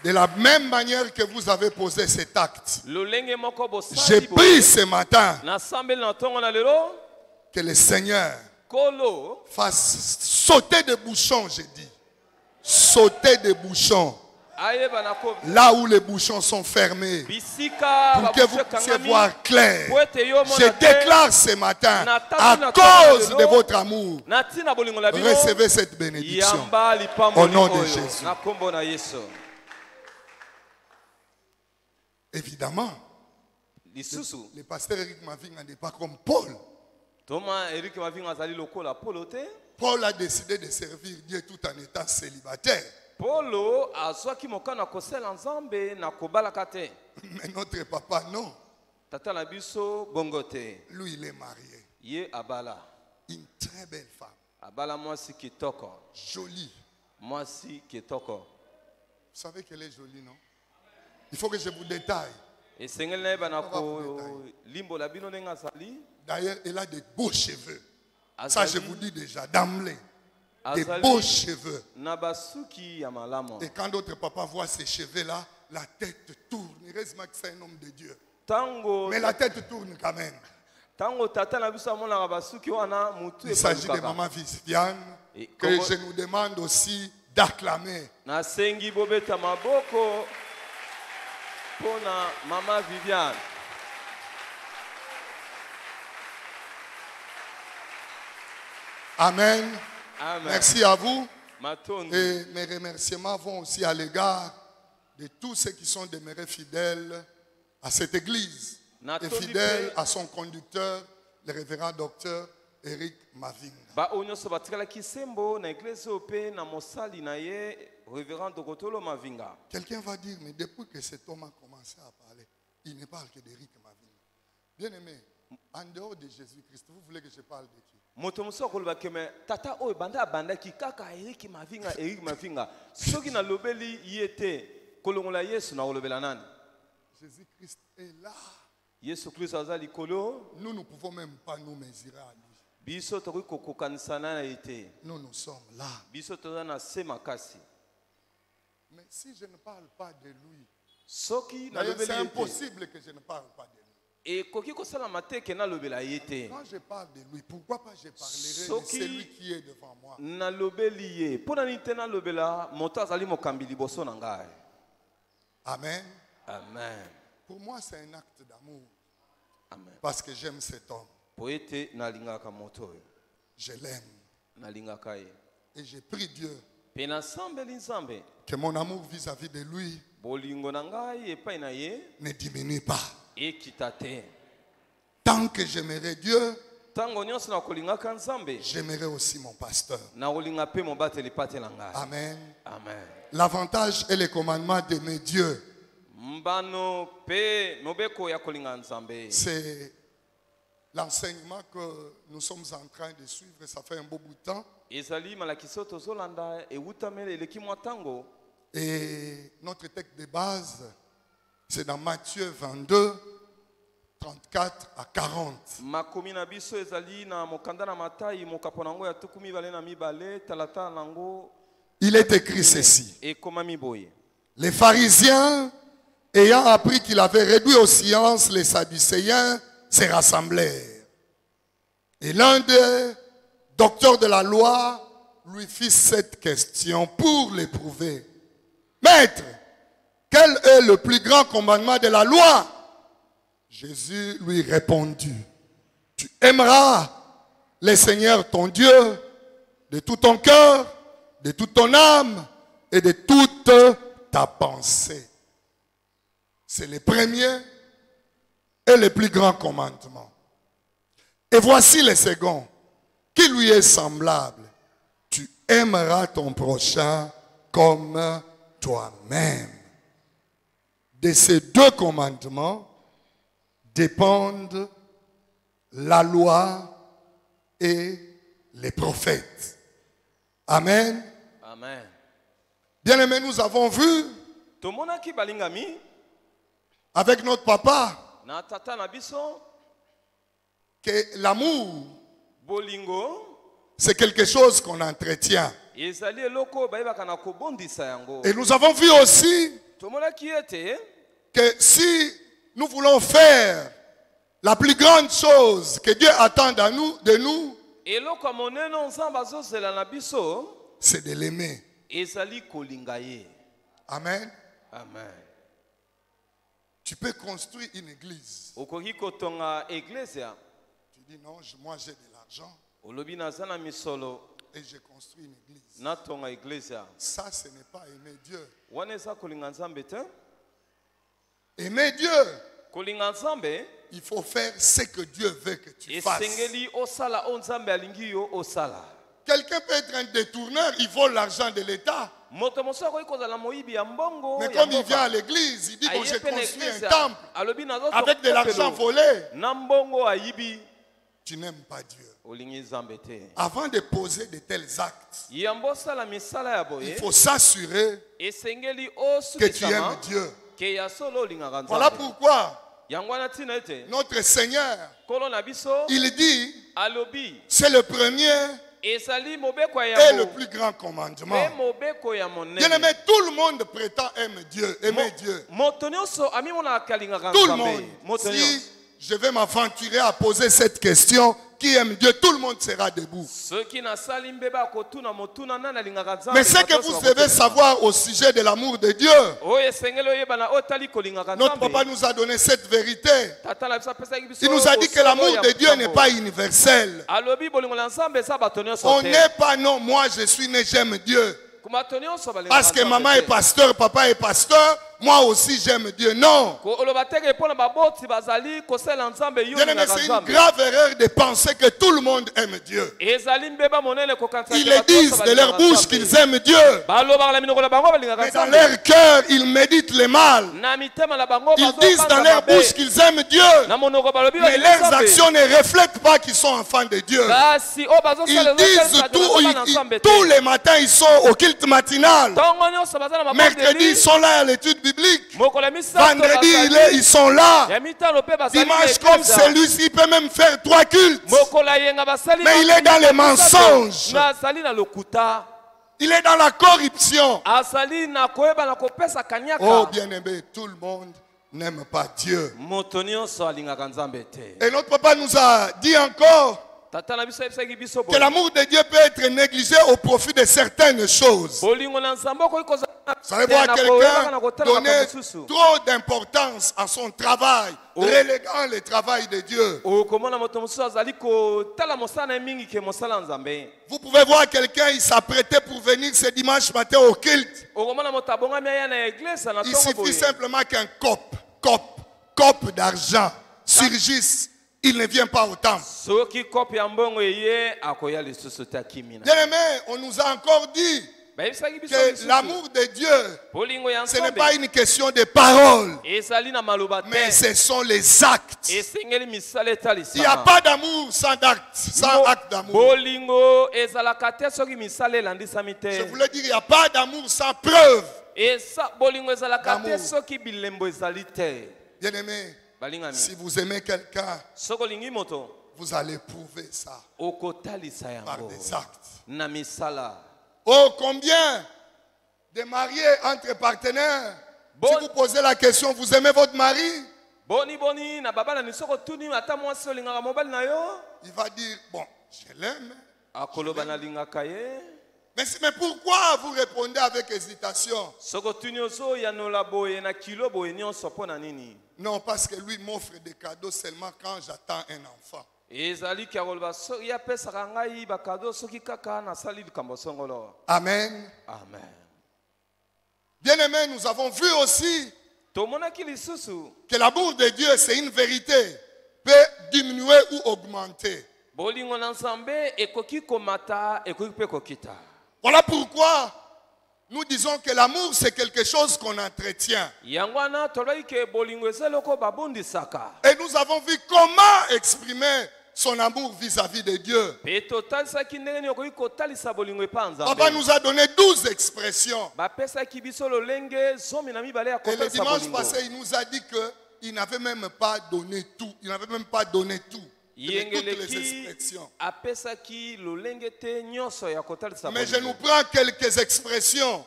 De la même manière que vous avez posé cet acte, j'ai pris ce matin que le Seigneur fasse sauter des bouchons, j'ai dit. Sauter des bouchons. Là où les bouchons sont fermés, pour que vous puissiez voir clair. Je déclare ce matin, à cause de votre amour, recevez cette bénédiction au nom de Jésus. Évidemment, le pasteur Eric Mavinga n'est pas comme Paul. Paul a décidé de servir Dieu tout en étant célibataire. Mais notre papa, non. Lui, il est marié. Une très belle femme. Jolie. Vous savez qu'elle est jolie, non? Il faut que je vous détaille. D'ailleurs, elle a de beaux cheveux. Ça, je vous dis déjà, d'emblée. Des beaux cheveux. Et quand d'autres papas voient ces cheveux-là, la tête tourne. Heureusement que c'est un homme de Dieu. Mais la tête tourne quand même. Il s'agit de maman Viviane que je nous demande aussi d'acclamer. Maman Viviane. Amen. Amen. Merci à vous. Et mes remerciements vont aussi à l'égard de tous ceux qui sont demeurés fidèles à cette église et fidèles à son conducteur, le révérend docteur Eric Mavinga. Quelqu'un va dire, mais depuis que cet homme a commencé à parler, il ne parle que d'Eric Mavinga. Bien aimé, en dehors de Jésus-Christ, vous voulez que je parle de qui? Jésus-Christ est là. Nous ne pouvons même pas nous mesurer à lui. Nous sommes là. Mais si je ne parle pas de lui, c'est impossible que je ne parle pas de lui. Quand je parle de lui, pourquoi pas je parlerai de celui qui est devant moi? Amen. Amen. Pour moi, c'est un acte d'amour. Parce que j'aime cet homme. Je l'aime. Et j'ai prie Dieu que mon amour vis-à-vis de lui ne diminue pas. Tant que j'aimerai Dieu, j'aimerai aussi mon pasteur. Amen. Amen. L'avantage et le commandement d'aimer Dieu, c'est l'enseignement que nous sommes en train de suivre. Ça fait un beau bout de temps. Et notre texte de base, c'est dans Matthieu 22, 34 à 40. Il est écrit ceci. Les pharisiens, ayant appris qu'il avait réduit au silence les Sadducéens, se rassemblèrent. Et l'un des docteurs de la loi lui fit cette question pour l'éprouver. Maître, quel est le plus grand commandement de la loi? Jésus lui répondit, tu aimeras le Seigneur ton Dieu de tout ton cœur, de toute ton âme et de toute ta pensée. C'est le premier et le plus grand commandement. Et voici le second, qui lui est semblable. Tu aimeras ton prochain comme toi-même. De ces deux commandements dépendent la loi et les prophètes. Amen. Amen. Bien-aimés, nous avons vu avec notre papa que l'amour, c'est quelque chose qu'on entretient. Et nous avons vu aussi que si nous voulons faire la plus grande chose que Dieu attend de nous, c'est de l'aimer. Amen. Amen. Tu peux construire une église. Tu dis non, moi j'ai de l'argent et je construis une église. Ça, ce n'est pas aimer Dieu. Aimer Dieu, il faut faire ce que Dieu veut que tu fasses. Quelqu'un peut être un détourneur, il vole l'argent de l'État. Mais comme il vient à l'église, il dit que j'ai construit un temple avec de l'argent volé. Tu n'aimes pas Dieu. Avant de poser de tels actes, il faut s'assurer que tu aimes Dieu. Voilà pourquoi notre Seigneur, il dit, c'est le premier et le plus grand commandement. Bien aimé, tout le monde prétend aimer Dieu. Tout le monde. Si je vais m'aventurer à poser cette question, qui aime Dieu, tout le monde sera debout. Mais ce que vous devez savoir au sujet de l'amour de Dieu, notre papa nous a donné cette vérité. Il nous a dit que l'amour de Dieu n'est pas universel. On n'est pas non, moi je suis né, j'aime Dieu. Parce que maman est pasteur, papa est pasteur, moi aussi j'aime Dieu. Non. Bien-aimé, c'est une grave erreur de penser que tout le monde aime Dieu. Ils disent de leur bouche qu'ils aiment Dieu. Mais dans leur cœur, ils méditent le mal. Ils disent dans leur bouche qu'ils aiment Dieu. Mais leurs actions ne reflètent pas qu'ils sont enfants de Dieu. Ils disent tous les matins, ils sont au culte matinal. Mercredi, ils sont là à l'étude biblique. Vendredi, ils sont là. Dimanche, comme celui-ci, il peut même faire 3 cultes. Mais il est dans les mensonges. Il est dans la corruption. Oh bien-aimé, tout le monde n'aime pas Dieu. Et notre papa nous a dit encore que l'amour de Dieu peut être négligé au profit de certaines choses. Vous allez voir quelqu'un donner trop d'importance à son travail, reléguant le travail de Dieu. Vous pouvez voir quelqu'un, il s'apprêtait pour venir ce dimanche matin au culte. Il suffit simplement qu'un cop d'argent surgisse. Il ne vient pas au temple. Bien aimé, on nous a encore dit que l'amour de Dieu, ce n'est pas une question de paroles, mais ce sont les actes. Il n'y a pas d'amour sans acte d'amour. Je voulais dire, il n'y a pas d'amour sans preuve d'amour. Bien aimé, si vous aimez quelqu'un, vous allez prouver ça par des actes. Oh, combien de mariés entre partenaires, si vous posez la question, vous aimez votre mari? Boni boni na baba na nisoko tuni ata mwasi olingaka mobali na yo. Il va dire, bon, je l'aime. Akoloba na lingaka ye. Mais pourquoi vous répondez avec hésitation? Soko tuni ozo ya nola boye na kilo boye nyonso pona nini? Non, parce que lui m'offre des cadeaux seulement quand j'attends un enfant. Ezali kiakoloba so ya pesa ngai ba cadeau soki kaka na sali likambo songolo. Amen. Amen. Bien-aimés, nous avons vu aussi que l'amour de Dieu, c'est une vérité, peut diminuer ou augmenter. Voilà pourquoi nous disons que l'amour, c'est quelque chose qu'on entretient. Et nous avons vu comment exprimer son amour vis-à-vis de Dieu. Papa nous a donné 12 expressions. Et le dimanche passé, il nous a dit qu'il n'avait même pas donné tout. Il n'avait même pas donné tout. Toutes les expressions. Mais je nous prends quelques expressions.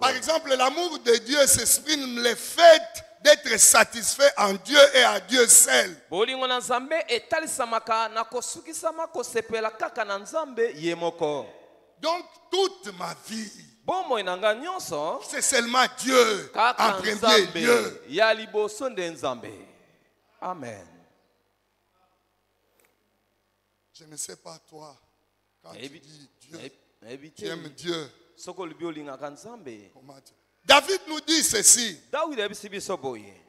Par exemple, l'amour de Dieu s'exprime le fait d'être satisfait en Dieu et à Dieu seul. Donc toute ma vie, c'est seulement Dieu en premier lieu. Amen. Je ne sais pas toi, quand tu dis Dieu, tu aimes Dieu. David nous dit ceci.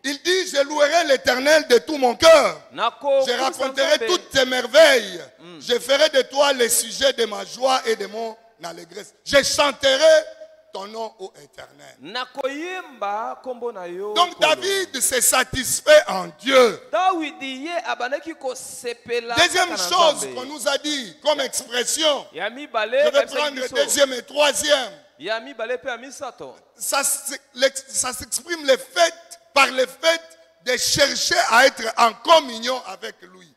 Il dit, je louerai l'Éternel de tout mon cœur. Je raconterai toutes tes merveilles. Je ferai de toi le sujet de ma joie et de mon allégresse. Je chanterai ton nom, ô Éternel. Donc David s'est satisfait en Dieu. Deuxième chose qu'on nous a dit comme expression. Je vais prendre deuxième et troisième. Ça s'exprime par le fait de chercher à être en communion avec lui.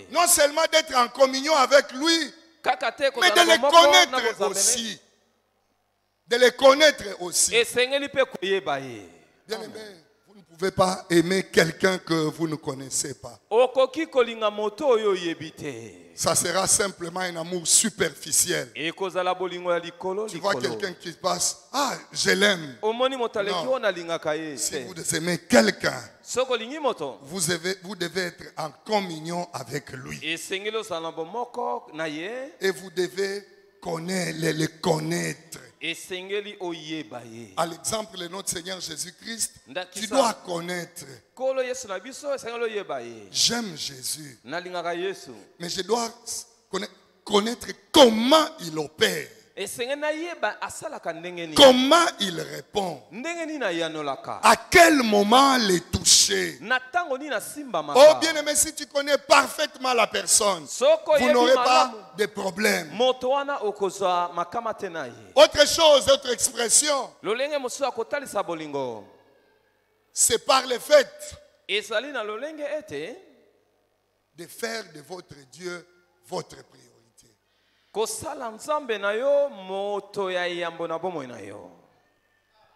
Non seulement d'être en communion avec lui, mais de le connaître aussi. De le connaître aussi. Bien aimé, vous ne pouvez pas aimer quelqu'un que vous ne connaissez pas. Ça sera simplement un amour superficiel. Tu vois quelqu'un qui passe, ah, je l'aime. Non. Si vous aimez quelqu'un, vous devez être en communion avec lui. Et vous devez le connaître. À l'exemple de notre Seigneur Jésus-Christ, tu dois connaître. J'aime Jésus, mais je dois connaître comment il opère. Comment il répond? À quel moment les toucher? Oh bien aimé, si tu connais parfaitement la personne, vous n'aurez pas de problème. Autre chose, autre expression, c'est par le fait de faire de votre Dieu votre priorité.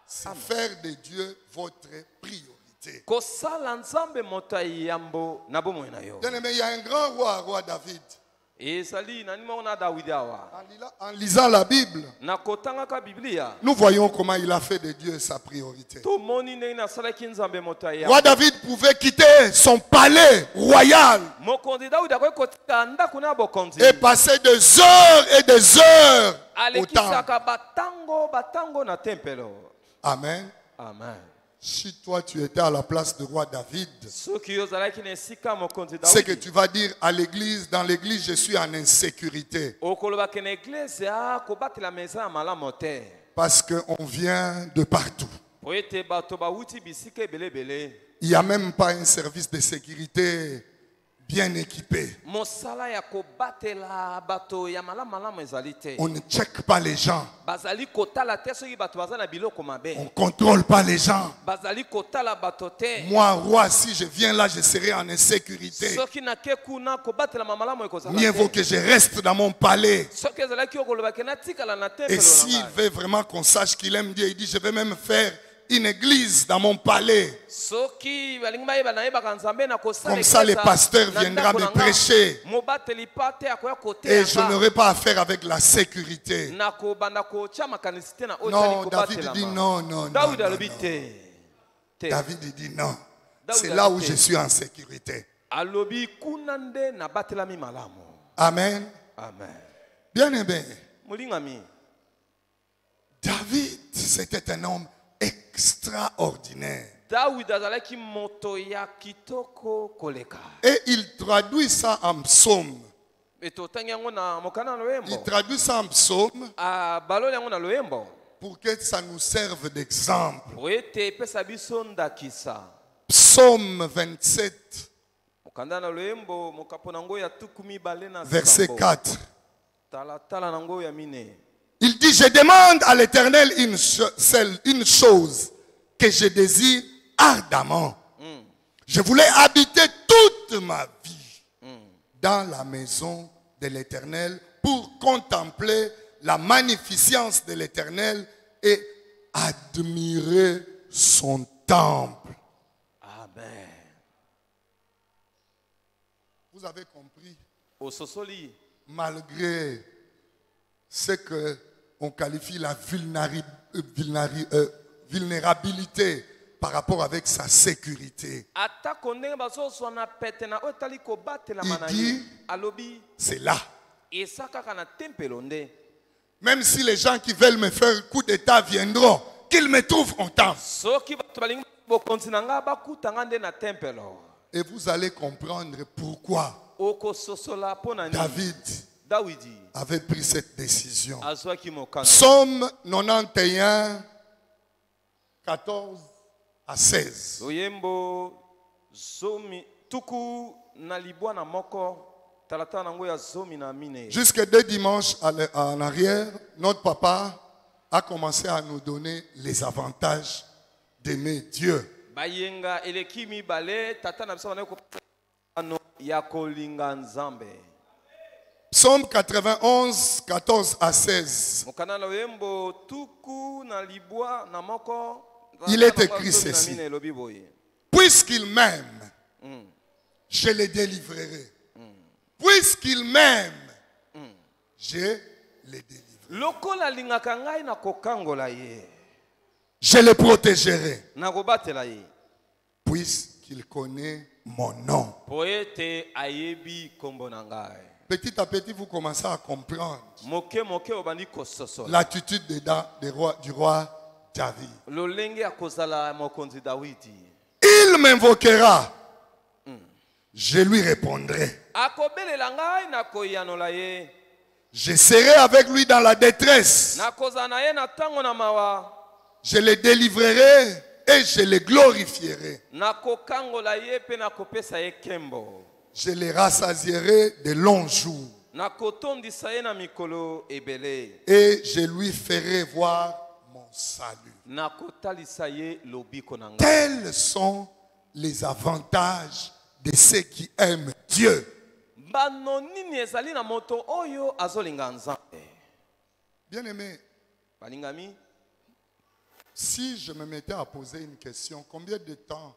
C'est faire de Dieu votre priorité. Bien aimé, il y a un grand roi David. En lisant la Bible, nous voyons comment il a fait de Dieu sa priorité. Roi David pouvait quitter son palais royal et passer des heures et des heures au temple. Amen. Amen. Si toi tu étais à la place du roi David, c'est que tu vas dire à l'église, dans l'église je suis en insécurité. Parce qu'on vient de partout. Il n'y a même pas un service de sécurité bien équipé. mosala ya kobatela bato ya malamu ezali te. On ne check pas les gens. bazali kotala te soki bato baza na biloko mabe. On ne contrôle pas les gens. bazali kotala bato te. Moi, roi, si je viens là, je serai en insécurité. soki nake kuna kobatela malamu ekozala Mieux vaut te. que je reste dans mon palais. soki ezalaki okolobaki natikala na Et tempelo s'il na ngai. veut vraiment qu'on sache qu'il aime Dieu, il dit, je vais même faire une église dans mon palais. soki balingi bayeba nayebaka nzambe na kosala Comme ça, les ekesa pasteurs na viendront ndako me na nga. prêcher. mobateli pa te akoya Et koteya je n'aurai pas affaire avec la sécurité. na kobanda kotya makanisi te na oyo Non, ezali David dit kobatelama. non, non, non. David non, alobi non. te. Te. David il dit non. David C'est a là dit où te. je suis en sécurité. alobi kuna nde nabatelami malamu. Amen. Amen. Bien aimé. molingami David, c'était un homme extraordinaire. David azalaki moto ya kitoko koleka. Et il traduit ça en psaume. etotangi yango na mokana na Il loyembo. traduit ça en psaume baloli yango na loyembo pour que ça nous serve d'exemple. po ete epesa biso ndakisa. Psaume 27, mokanda na loyembo mokapo nango ya tuku mibale na verset sambo. 4. talatala nango ya mine. Il dit, je demande à l'Éternel une chose que je désire ardemment. Je voulais habiter toute ma vie dans la maison de l'Éternel pour contempler la magnificence de l'Éternel et admirer son temple. Amen. Vous avez compris, ososoli malgré ce que on qualifie la vulnérabilité par rapport avec sa sécurité. atako ndenge bazozwa na pete na oyo etali kobatelama na Il dit- ye alobi C'est là. eza kaka na tempelo nde. Même si les gens qui veulent me faire coup d'état viendront, qu'ils me trouvent en temple. soki bato balingi bokonzi na ngai bakutanga nde na tempelo. Et vous allez comprendre pourquoi okososola mpo na nini David dawidi avait pris cette décision. azwaki mokano. Psaume 91, 14 à 16. loyembo zomi tuku na libwa na moko talatala nango ya zomi na mine. Jusque 2 dimanches en arrière, notre papa a commencé à nous donner les avantages d'aimer Dieu. bayenga eleki mibale tata na biso bana kopano ya kolinga nzambe. Psaume 91, 14 à 16. mokana na loyembo tuku na libwa na moko. Il est talatala nango écrit ya zomi na ceci. mine elobi boye. Puisqu'il m'aime, je le délivrerai. Puisqu'il m'aime, je le délivrerai. lokola alingaka ngai na kokangola ye Je le protégerai. na kobatela ye Puisqu'il connaît mon nom. po ete ayebi kombo na ngai. Petit à petit, vous commencez à comprendre moke moke obandi kososola l'attitude du roi David. lolenge ya kozala mokonzi dawidi. Il m'invoquera. Je lui répondrai. akobelela ngai na koyanola ye. Je serai avec lui dans la détresse. nakozala na ye na ntango na mawa. Je le délivrerai et je le glorifierai. nakokangola ye mpe nakopesa ye nkembo. Je le rassasierai de longs jours. nakotondisa ye na mikolo ebele. Et je lui ferai voir mon salut. nakotalisa ye lobiko na ngai. Tels sont les avantages de ceux qui aiment Dieu. bano nini ezali na moto oyo azolinga nzambe. Bien-aimé, balingami si je me mettais à poser une question, combien de temps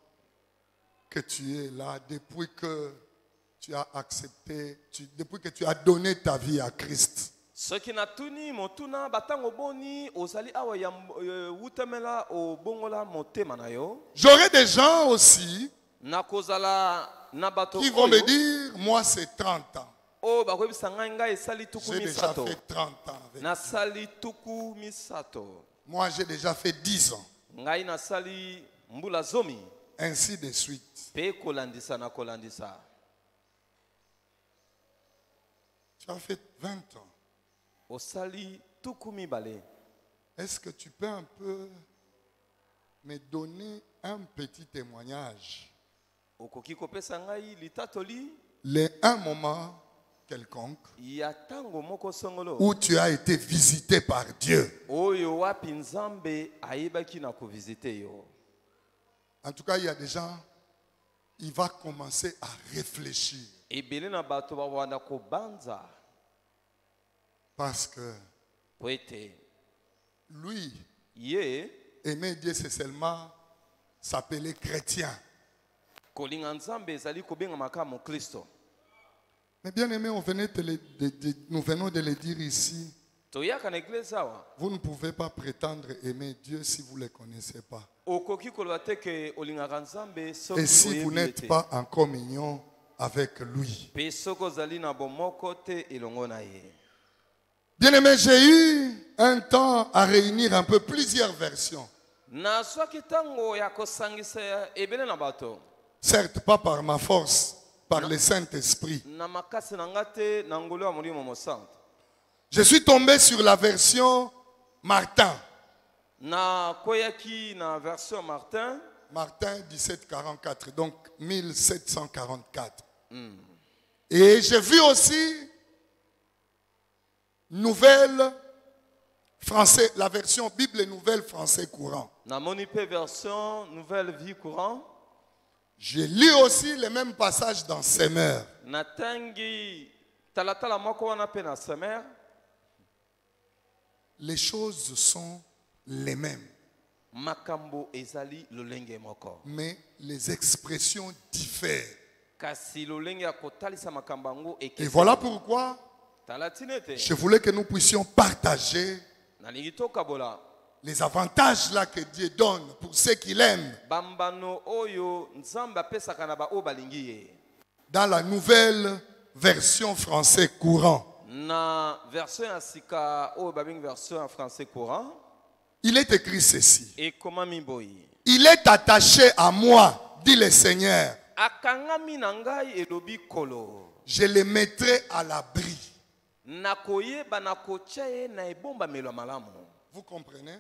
que tu es là depuis que tu as accepté, depuis que tu as donné ta vie à Christ? soki natuni motuna batango boni ozali awa ya wutamela obongola motema na yo. J'aurai des gens aussi nakozala na bato qui vont me oyo dire, moi c'est 30 ans. oyo bakoyebisa ngai ngai esali tuku J'ai déjà misato. fait 30 ans avec. nasali tuku misato. Moi j'ai déjà fait 10 ans. ngai nasali mbula zomi. Ainsi de suite. mpe kolandisa na kolandisa. Tu as fait 20 ans. osali tuku mibale. Est-ce que tu peux un peu me donner un petit témoignage? okoki kopesa ngai litatoli. un moment quelconque où tu as été visité par Dieu. En tout cas, il y a des gens, il va commencer à réfléchir. Parce que lui, aimer Dieu, c'est seulement s'appeler chrétien. Mais bien aimé, nous venons de le dire ici. Vous ne pouvez pas prétendre aimer Dieu si vous ne le connaissez pas. Et si vous n'êtes pas en communion avec lui. Bien aimé, j'ai eu un temps à réunir un peu plusieurs versions. Certes, pas par ma force, par le Saint-Esprit. Je suis tombé sur la version Martin. Martin 1744, donc 1744. Et j'ai vu aussi Nouvelle français, la version Bible Nouvelle Français Courant. Version Nouvelle Vie Courant. J'ai lu aussi les mêmes passages dans Semeur. Les choses sont les mêmes. Mais les expressions diffèrent. Et voilà pourquoi je voulais que nous puissions partager les avantages là que Dieu donne pour ceux qu'il aime. Dans la nouvelle version français courant. Il est écrit ceci. Il est attaché à moi, dit le Seigneur. Je le mettrai à l'abri. Vous comprenez?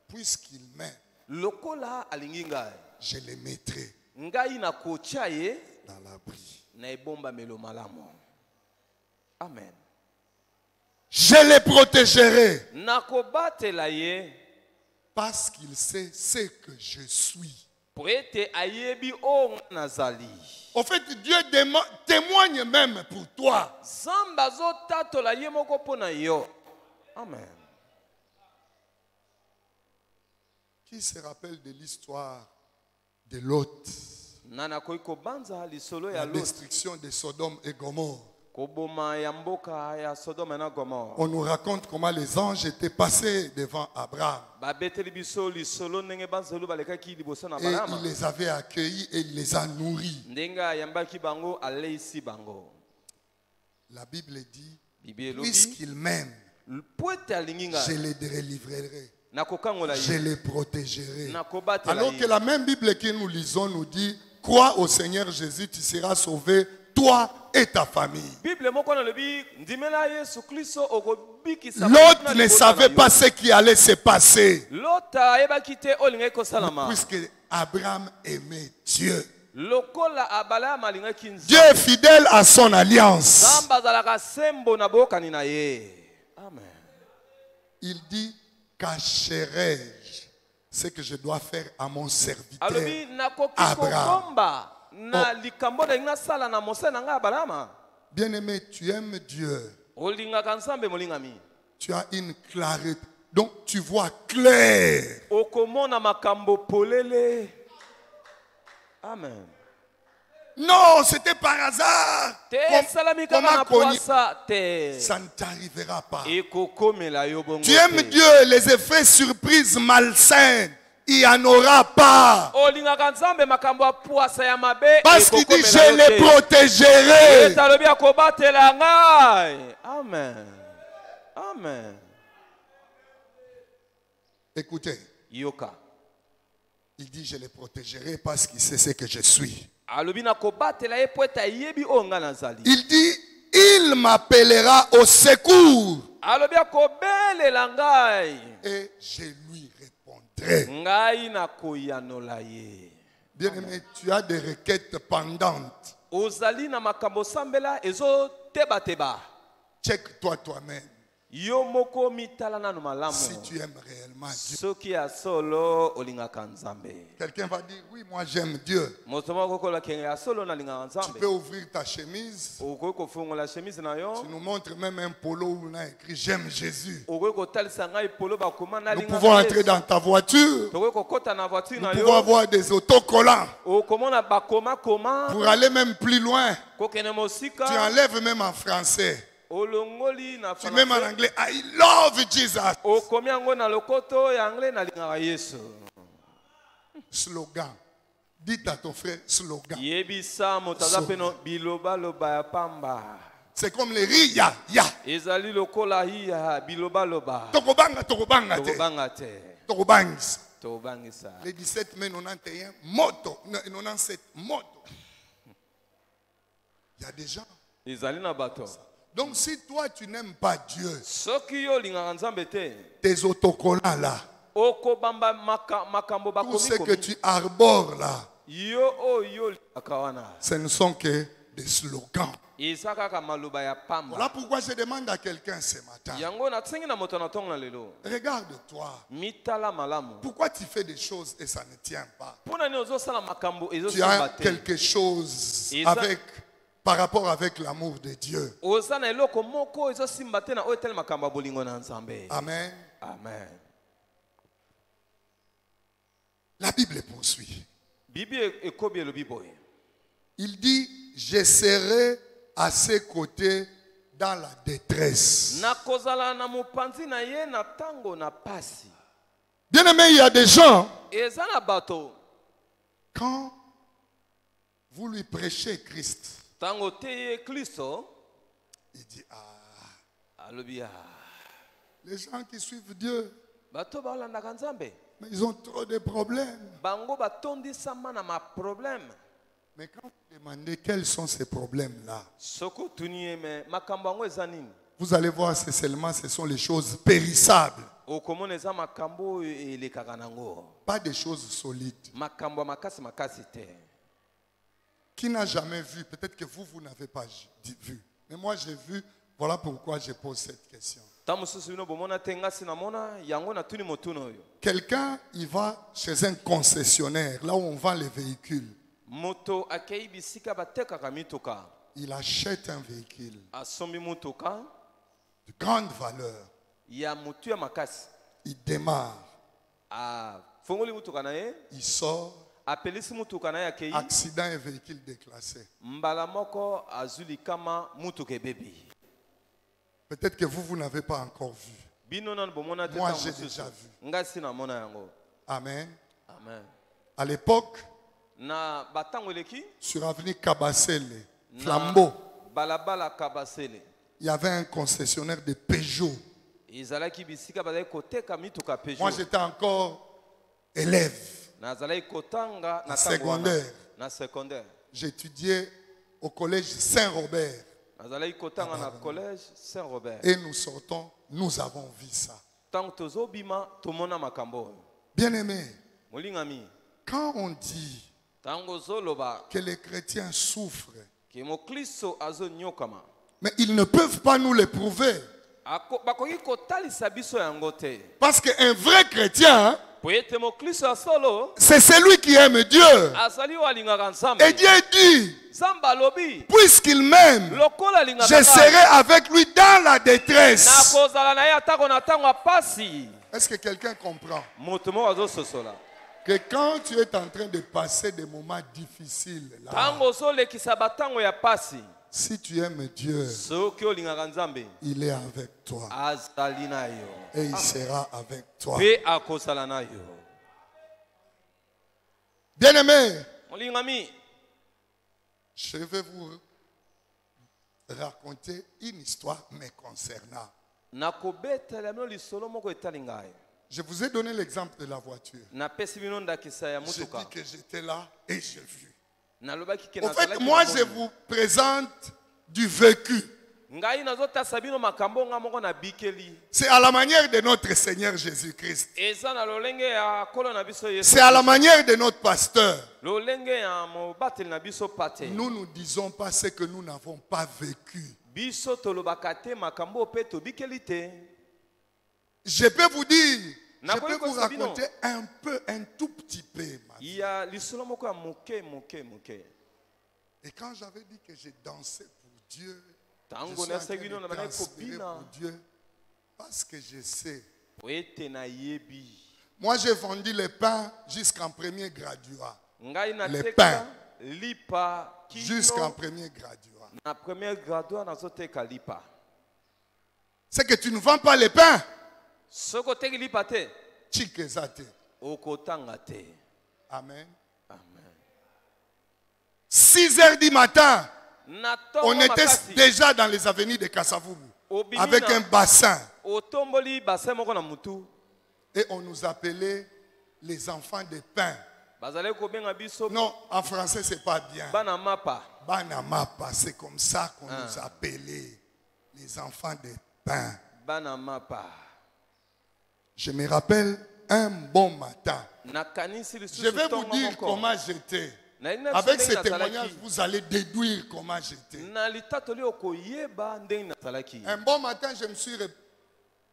Puisqu'il m'aime, je le mettrai dans l'abri. Amen. Je le protégerai parce qu'il sait ce que je suis. En fait, Dieu témoigne même pour toi. Amen. Qui se rappelle de l'histoire de Lot? La destruction de Sodome et Gomorrhe. On nous raconte comment les anges étaient passés devant Abraham. Et il les avait accueillis et il les a nourris. La Bible dit, puisqu'il m'aime, je les délivrerai. Je les protégerai. Alors que la même Bible que nous lisons nous dit, crois au Seigneur Jésus, tu seras sauvé, toi et ta famille. L'autre ne savait pas ce qui allait se passer. Puisque Abraham aimait Dieu. Dieu est fidèle à son alliance. Il dit, cacherai-je ce que je dois faire à mon serviteur Abraham. Bien-aimé, tu aimes Dieu. Tu as une clarté. Donc tu vois clair. Amen. Non, c'était par hasard. Comment connu? Ça ne t'arrivera pas. Tu aimes Dieu, les effets surprises malsains. Il n'y en aura pas. Parce qu'il dit, je les protégerai. Amen. Amen. Écoutez. Yoka. Il dit, je les protégerai parce qu'il sait ce que je suis. Il dit, il m'appellera au secours. Et je lui répondrai. Bien-aimé, tu as des requêtes pendantes. ozali na makambo sambela ezo teba teba. Check-toi toi-même. Yo moko mitala nanu malamu. Si tu aimes réellement Dieu. Soki ya solo olingaka Nzambe. Quelqu'un va dire, oui, moi j'aime Dieu. Motoma kokola kenge ya solo na lingaka Tu Nzambe. peux ouvrir ta chemise. Okoki kofungola chemise na yo. Tu nous montres même un polo où on a écrit j'aime Jésus. Okoki kotalisa ngai polo bakoma na Nous lingaka. pouvons entrer dans ta voiture. Tokoki kokota na voiture Nous na pouvons yo. avoir des autocollants. Okomona bakoma koma. Pour aller même plus loin, Kokene mosika. tu enlèves même en français. Olongoli na Tu mets en anglais, I love Jesus. okomi yango na lokoto ya anglais na lingaka Yesu. Slogan. Dites à ton frère, slogan. Yebisa motaza peno biloba loba ya pamba. C'est comme les ria, ya. Ezali lokola hiya biloba loba. Tokobanga, tokobanga te. Tokobanga te. Tokobangisa. Tokobangisa. Les 17 mai 91, moto. 97, moto. Il y a des gens. Ezali na bato. Donc si toi tu n'aimes pas Dieu, Soki yo lingaka Nzambe te. tes autocollants là, Okobamba makambo tout ce que bakomi. tu arbores là, Yo oyo lingaka wana. ce ne sont que des slogans. Eza kaka maloba ya pamba. Voilà pourquoi je demande à quelqu'un ce matin. Yango na tsengi na moto na tongo na lelo. Regarde-toi. Mitala malamu. Pourquoi tu fais des choses et ça ne tient pas? Pona ni ozosala makambo Tu as ezosamba te. quelque chose Et ça- par rapport avec l'amour de Dieu. Oza na eloko moko ezosimba te na oyo etali makambo ya bolingo na Nzambe. Amen. Amen. La Bible poursuit. Bibi ekobi elobi boye. Il dit, je serai à ses côtés dans la détresse. Nakozala na mopanzi na ye na tango na pasi. Bien aimé, il y a des gens, Eza na bato quand vous lui prêchez Christ, tango te ye Kristo il dit, ah, alobi ya. les gens qui suivent Dieu, Bato baolandaka Nzambe. mais ils ont trop de problèmes. Bango batondisama na ma problème. Mais quand vous demandez quels sont ces problèmes-là, Soko tuni ye me makambo yango eza nini? vous allez voir, c'est seulement, ce sont les choses périssables, Okomona eza makambo oyo elekaka nango. pas des choses solides. Makambo ya makasi makasi te. Qui n'a jamais vu, peut-être que vous n'avez pas vu, mais moi j'ai vu, voilà pourquoi je pose cette question. Ta mosusu bino bomona te ngasi namona yango na tuni motuna oyo. Quelqu'un, il va chez un concessionnaire, là où on vend les véhicules. Moto akei bisika batekaka mituka. Il achète un véhicule Asombi mutuka de grande valeur. ya mutu ya makasi. Il démarre, Fongoli mutuka na ye, il sort, apelisi mutuka na ye akei. accident et véhicule déclassé. Mbala moko azuli kama mutuka ebebi. Peut-être que vous n'avez pas encore vu. Bino nan bomona te Moi, ta j'ai mosusu. déjà vu. Ngasi na mona yango. Amen. Amen. À l'époque, Na batango eleki sur avenue Kabasele, na Flambeau, balabala Kabasele. il y avait un concessionnaire de Peugeot. Ezalaki bisika bazali koteka mituka Moi, Peugeot. j'étais encore élève. Nazalaki kotanga na En tango wana. secondaire. Na secondaire. J'étudiais au collège Saint-Robert. Nazalaki kotanga na collège Saint-Robert. Et nous sortons, nous avons vu ça. Tango tozobima tomona makambo oyo. Bien aimé, Molingami, quand on dit tango zoloba que les chrétiens souffrent, ke mokristo azonyokama. mais ils ne peuvent pas nous le prouver. Bakoki kotalisa biso yango te. Parce qu'un vrai chrétien, hein, Po ete mokristo ya solo c'est celui qui aime Dieu. azali oyo alingaka Et Nzambe. Dieu dit, Nzambe alobi puisqu'il m'aime, lokola alingaka je serai ngai, avec lui dans la détresse. nakozala na ye atako na ntango ya pasi. Est-ce que quelqu'un comprend Moto moko azososola. que quand tu es en train de passer des moments difficiles, là, Tango ozolekisa batango ya pasi, si tu aimes Dieu, soki olingaka Nzambe il est avec toi azali na yo et il sera avec toi. mpe akozala na yo. Bien-aimé, Molingami, je vais vous raconter une histoire me concernant. nakobetela bino lisolo moko etali ngai. Je vous ai donné l'exemple de la voiture. Napesi bino ndakisa ya Je mutuka. dis que j'étais là et j'ai vu. Nalobaki ke En fait, nazalaki moi, na je moni. vous présente du vécu. C'est à la manière de notre Seigneur Jésus-Christ. C'est à la manière de notre pasteur. Nous ne disons pas ce que nous n'avons pas vécu. Je peux vous dire, je peux vous raconter un tout petit peu. Et quand j'avais dit que j'ai dansé pour Dieu, je suis en train de transpirer pour Dieu, parce que je sais. Moi, j'ai vendu le pain jusqu'en premier graduat. Le pain jusqu'en premier graduat. C'est que tu ne vends pas le pain. Amen. 6 heures du matin, on était déjà dans les avenues de Kassavubu avec un bassin. Et on nous appelait les enfants de pain. Non, en français, c'est pas bien. Banamapa, c'est comme ça qu'on nous appelait les enfants de pain. Je me rappelle un bon matin. Je vais vous dire comment j'étais. Avec ce témoignage, vous allez déduire comment j'étais. Un bon matin, je me suis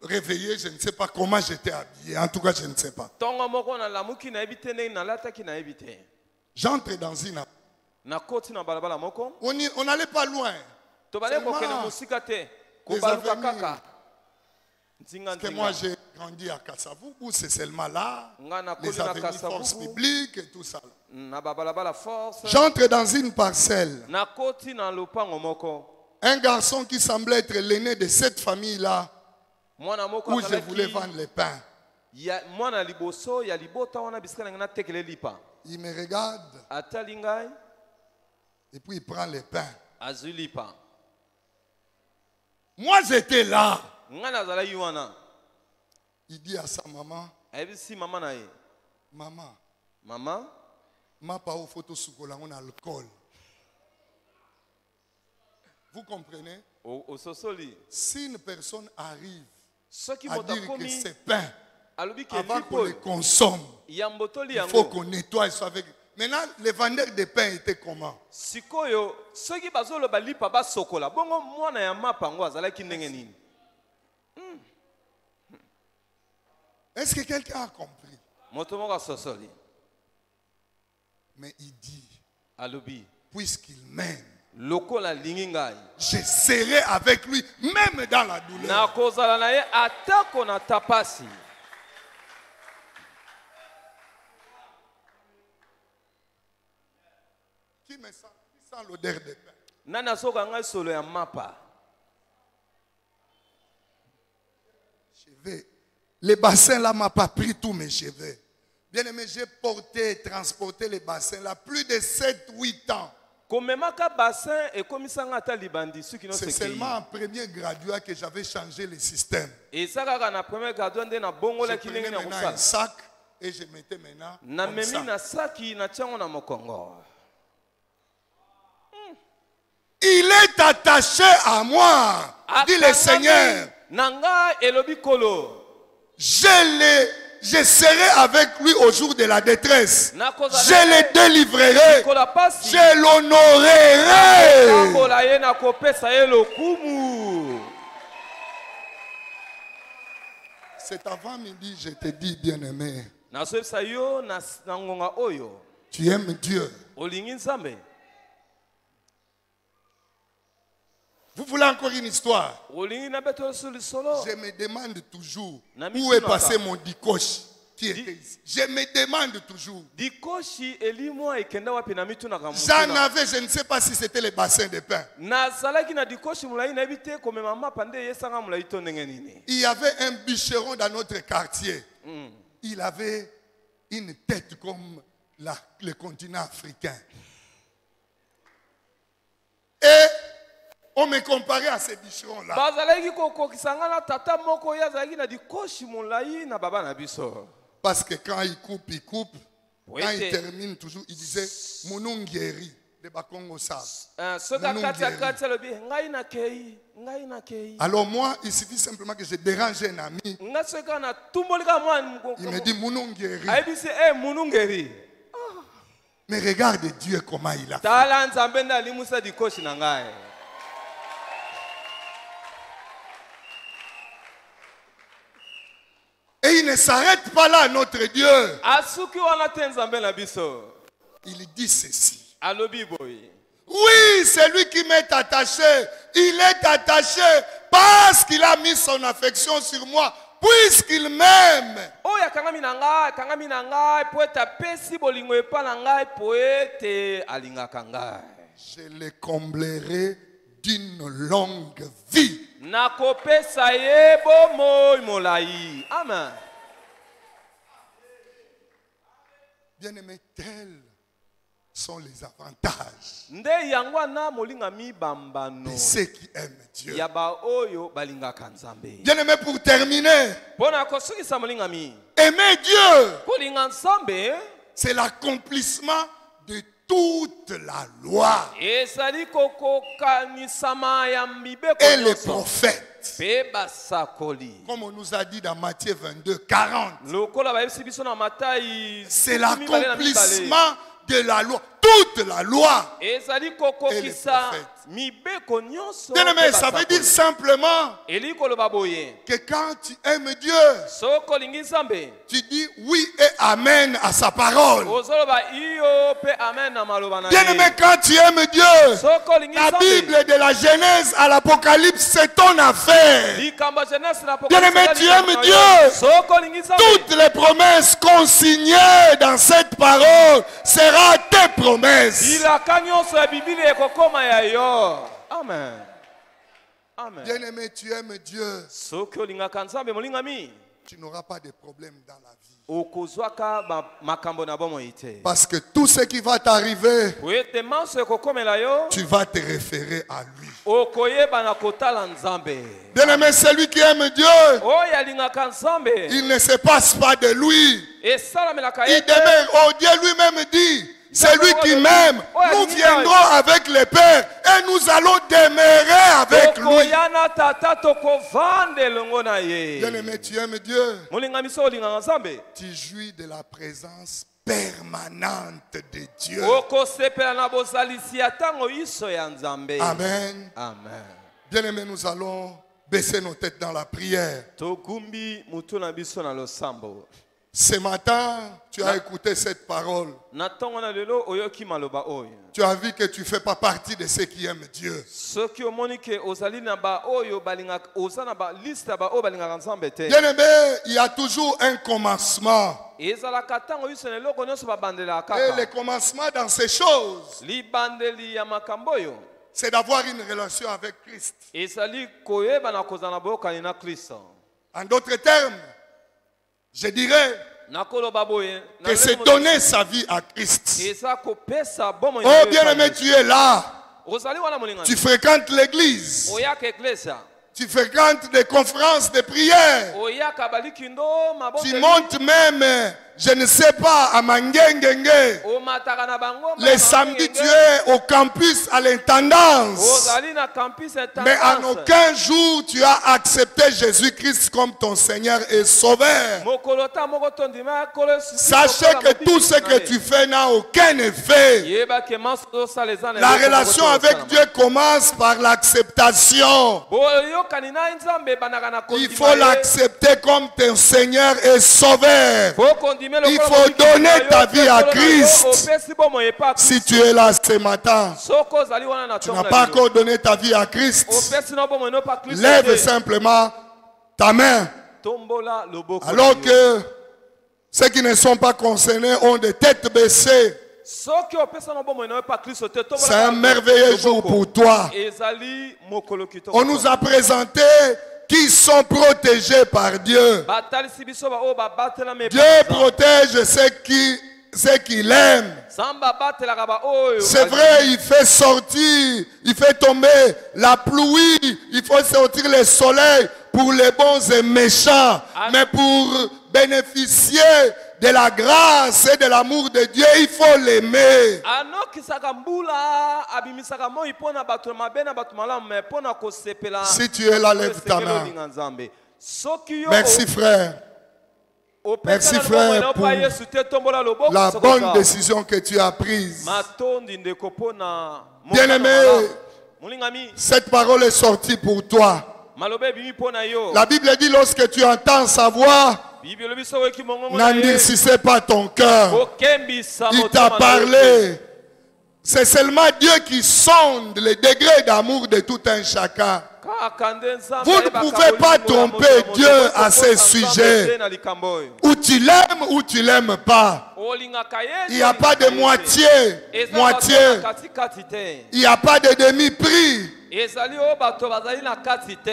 réveillé, je ne sais pas comment j'étais habillé. En tout cas, je ne sais pas. J'entre dans une... On n'allait pas loin. Parce que moi, j'ai grandi à Kassavubu, c'est seulement là. Les avenues force publique et tout ça. J'entre dans une parcelle. Un garçon qui semblait être l'aîné de cette famille-là, où je voulais vendre les pains. Il me regarde. Et puis il prend les pains. Moi, j'étais là. Il dit à sa maman, maman, ma pas au photo sukola on alcool. Vous comprenez? Si une personne arrive à dire que c'est pain, avant qu'on le consomme, il faut qu'on nettoie ça avec. Maintenant, les vendeurs de pain étaient comment? Est-ce que quelqu'un a compris? Mais il dit, puisqu'il m'aime, je serai avec lui même dans la douleur. Qui me sent, l'odeur de pain? Cheveux. Les bassins là m'a pas pris tous mes cheveux. Bien aimé, j'ai porté, transporté les bassins là plus de 7-8 ans. C'est seulement en premier graduat que j'avais changé le système. Je prenais maintenant un sac et je mettais maintenant comme ça. Il est attaché à moi, dit le Seigneur. Je serai avec lui au jour de la détresse. Je le délivrerai. Je l'honorerai. Cet avant-midi, je te dis, bien-aimé, tu aimes Dieu. Vous voulez encore une histoire? Je me demande toujours où est passé mon dikoshi qui était ici. Je me demande toujours. J'en avais, je ne sais pas si c'était le bassin de pain. Il y avait un bûcheron dans notre quartier. Il avait une tête comme le continent africain. Et on me comparait à ces bûcherons-là. Parce que quand il coupe, quand il termine toujours, il disait Mounungeri. de Bakongo savent. Alors moi, il suffit simplement que je dérange un ami. Il me dit Mounongeri. Mais regarde Dieu comment il a fait. Et il ne s'arrête pas là, notre Dieu. Il dit ceci. Oui, c'est lui qui m'est attaché. Il est attaché parce qu'il a mis son affection sur moi, puisqu'il m'aime. Je le comblerai d'une longue vie. Amen. Bien-aimé, tels sont les avantages de ceux qui aiment Dieu. Bien-aimé, pour terminer, aimer Dieu, c'est l'accomplissement de toute la loi et les prophètes. Comme on nous a dit dans Matthieu 22, 40. C'est l'accomplissement de la loi, toute la loi et les prophètes. Bien-aimé, ça veut dire simplement que quand tu aimes Dieu, tu dis oui et amen à sa parole. Bien-aimé, quand tu aimes Dieu, la Bible de la Genèse à l'Apocalypse, c'est ton affaire. Bien-aimé, tu aimes Dieu, toutes les promesses consignées dans cette parole seront tes promesses. Amen. Amen. Bien-aimé, tu aimes Dieu. Tu n'auras pas de problème dans la vie. Parce que tout ce qui va t'arriver, tu vas te référer à lui. Bien-aimé, celui qui aime Dieu, il ne se passe pas de lui. Il demeure. Oh, Dieu lui-même dit, celui qui m'aime, nous viendrons avec le Père et nous allons demeurer avec lui. Bien-aimé, tu aimes Dieu. Tu jouis de la présence permanente de Dieu. Amen. Amen. Bien-aimé, nous allons baisser nos têtes dans la prière. Ce matin, tu as écouté cette parole. Tu as vu que tu ne fais pas partie de ceux qui aiment Dieu. Bien-aimé, il y a toujours un commencement. Et le commencement dans ces choses, c'est d'avoir une relation avec Christ. En d'autres termes, je dirais que c'est donner sa vie à Christ. Oh bien-aimé, tu es là. Tu fréquentes l'église. Tu fréquentes des conférences de prière. Tu montes même, je ne sais pas, à Mangengenge. Le samedi, tu es au campus à l'intendance. Mais en aucun jour, tu as accepté Jésus-Christ comme ton Seigneur et Sauveur. Sachez que tout ce que tu fais n'a aucun effet. La relation avec Dieu commence par l'acceptation. Il faut l'accepter comme ton Seigneur et Sauveur. Il faut donner ta vie à Christ. Si tu es là ce matin, tu n'as pas encore donné ta vie à Christ, lève simplement ta main. Alors que ceux qui ne sont pas concernés ont des têtes baissées. C'est un merveilleux jour pour toi. On nous a présenté qui sont protégés par Dieu. Dieu protège ceux qu'il aime. C'est vrai, il fait sortir, il fait tomber la pluie, il faut sortir le soleil pour les bons et méchants. Mais pour bénéficier de la grâce et de l'amour de Dieu, il faut l'aimer. Si tu es là, lève ta main. Merci frère. Merci frère pour la bonne décision que tu as prise. Bien-aimé, cette parole est sortie pour toi. La Bible dit lorsque tu entends sa voix, n'endurcissez pas ton cœur. Il t'a parlé. C'est seulement Dieu qui sonde les degrés d'amour de tout un chacun. Vous ne pouvez pas tromper Dieu à ce sujet. Ou tu l'aimes ou tu l'aimes pas. Il n'y a pas de moitié. Il n'y a pas de demi-prix.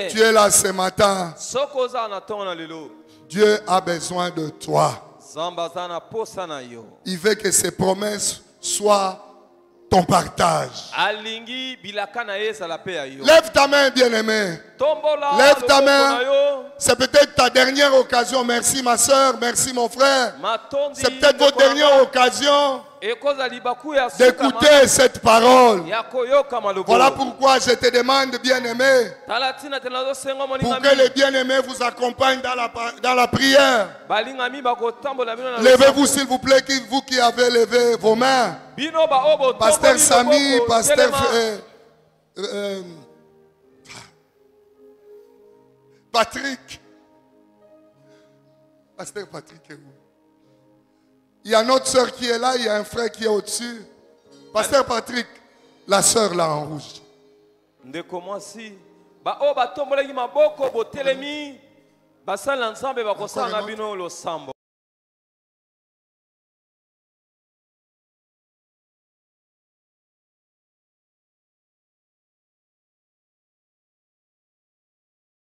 Tu es là ce matin. Dieu a besoin de toi. Il veut que ses promesses soient ton partage. Lève ta main, bien-aimé. Lève ta main. C'est peut-être ta dernière occasion. Merci ma soeur, merci mon frère. C'est peut-être votre dernière occasion d'écouter cette parole. Voilà pourquoi je te demande, bien-aimé, pour que les bien-aimés vous accompagnent dans la prière. Levez-vous s'il vous plaît, vous qui avez levé vos mains. Pasteur Samy, Pasteur Patrick. Pasteur Patrick est où? Il y a notre soeur qui est là, il y a un frère qui est au-dessus. Pasteur Patrick, la soeur là en rouge.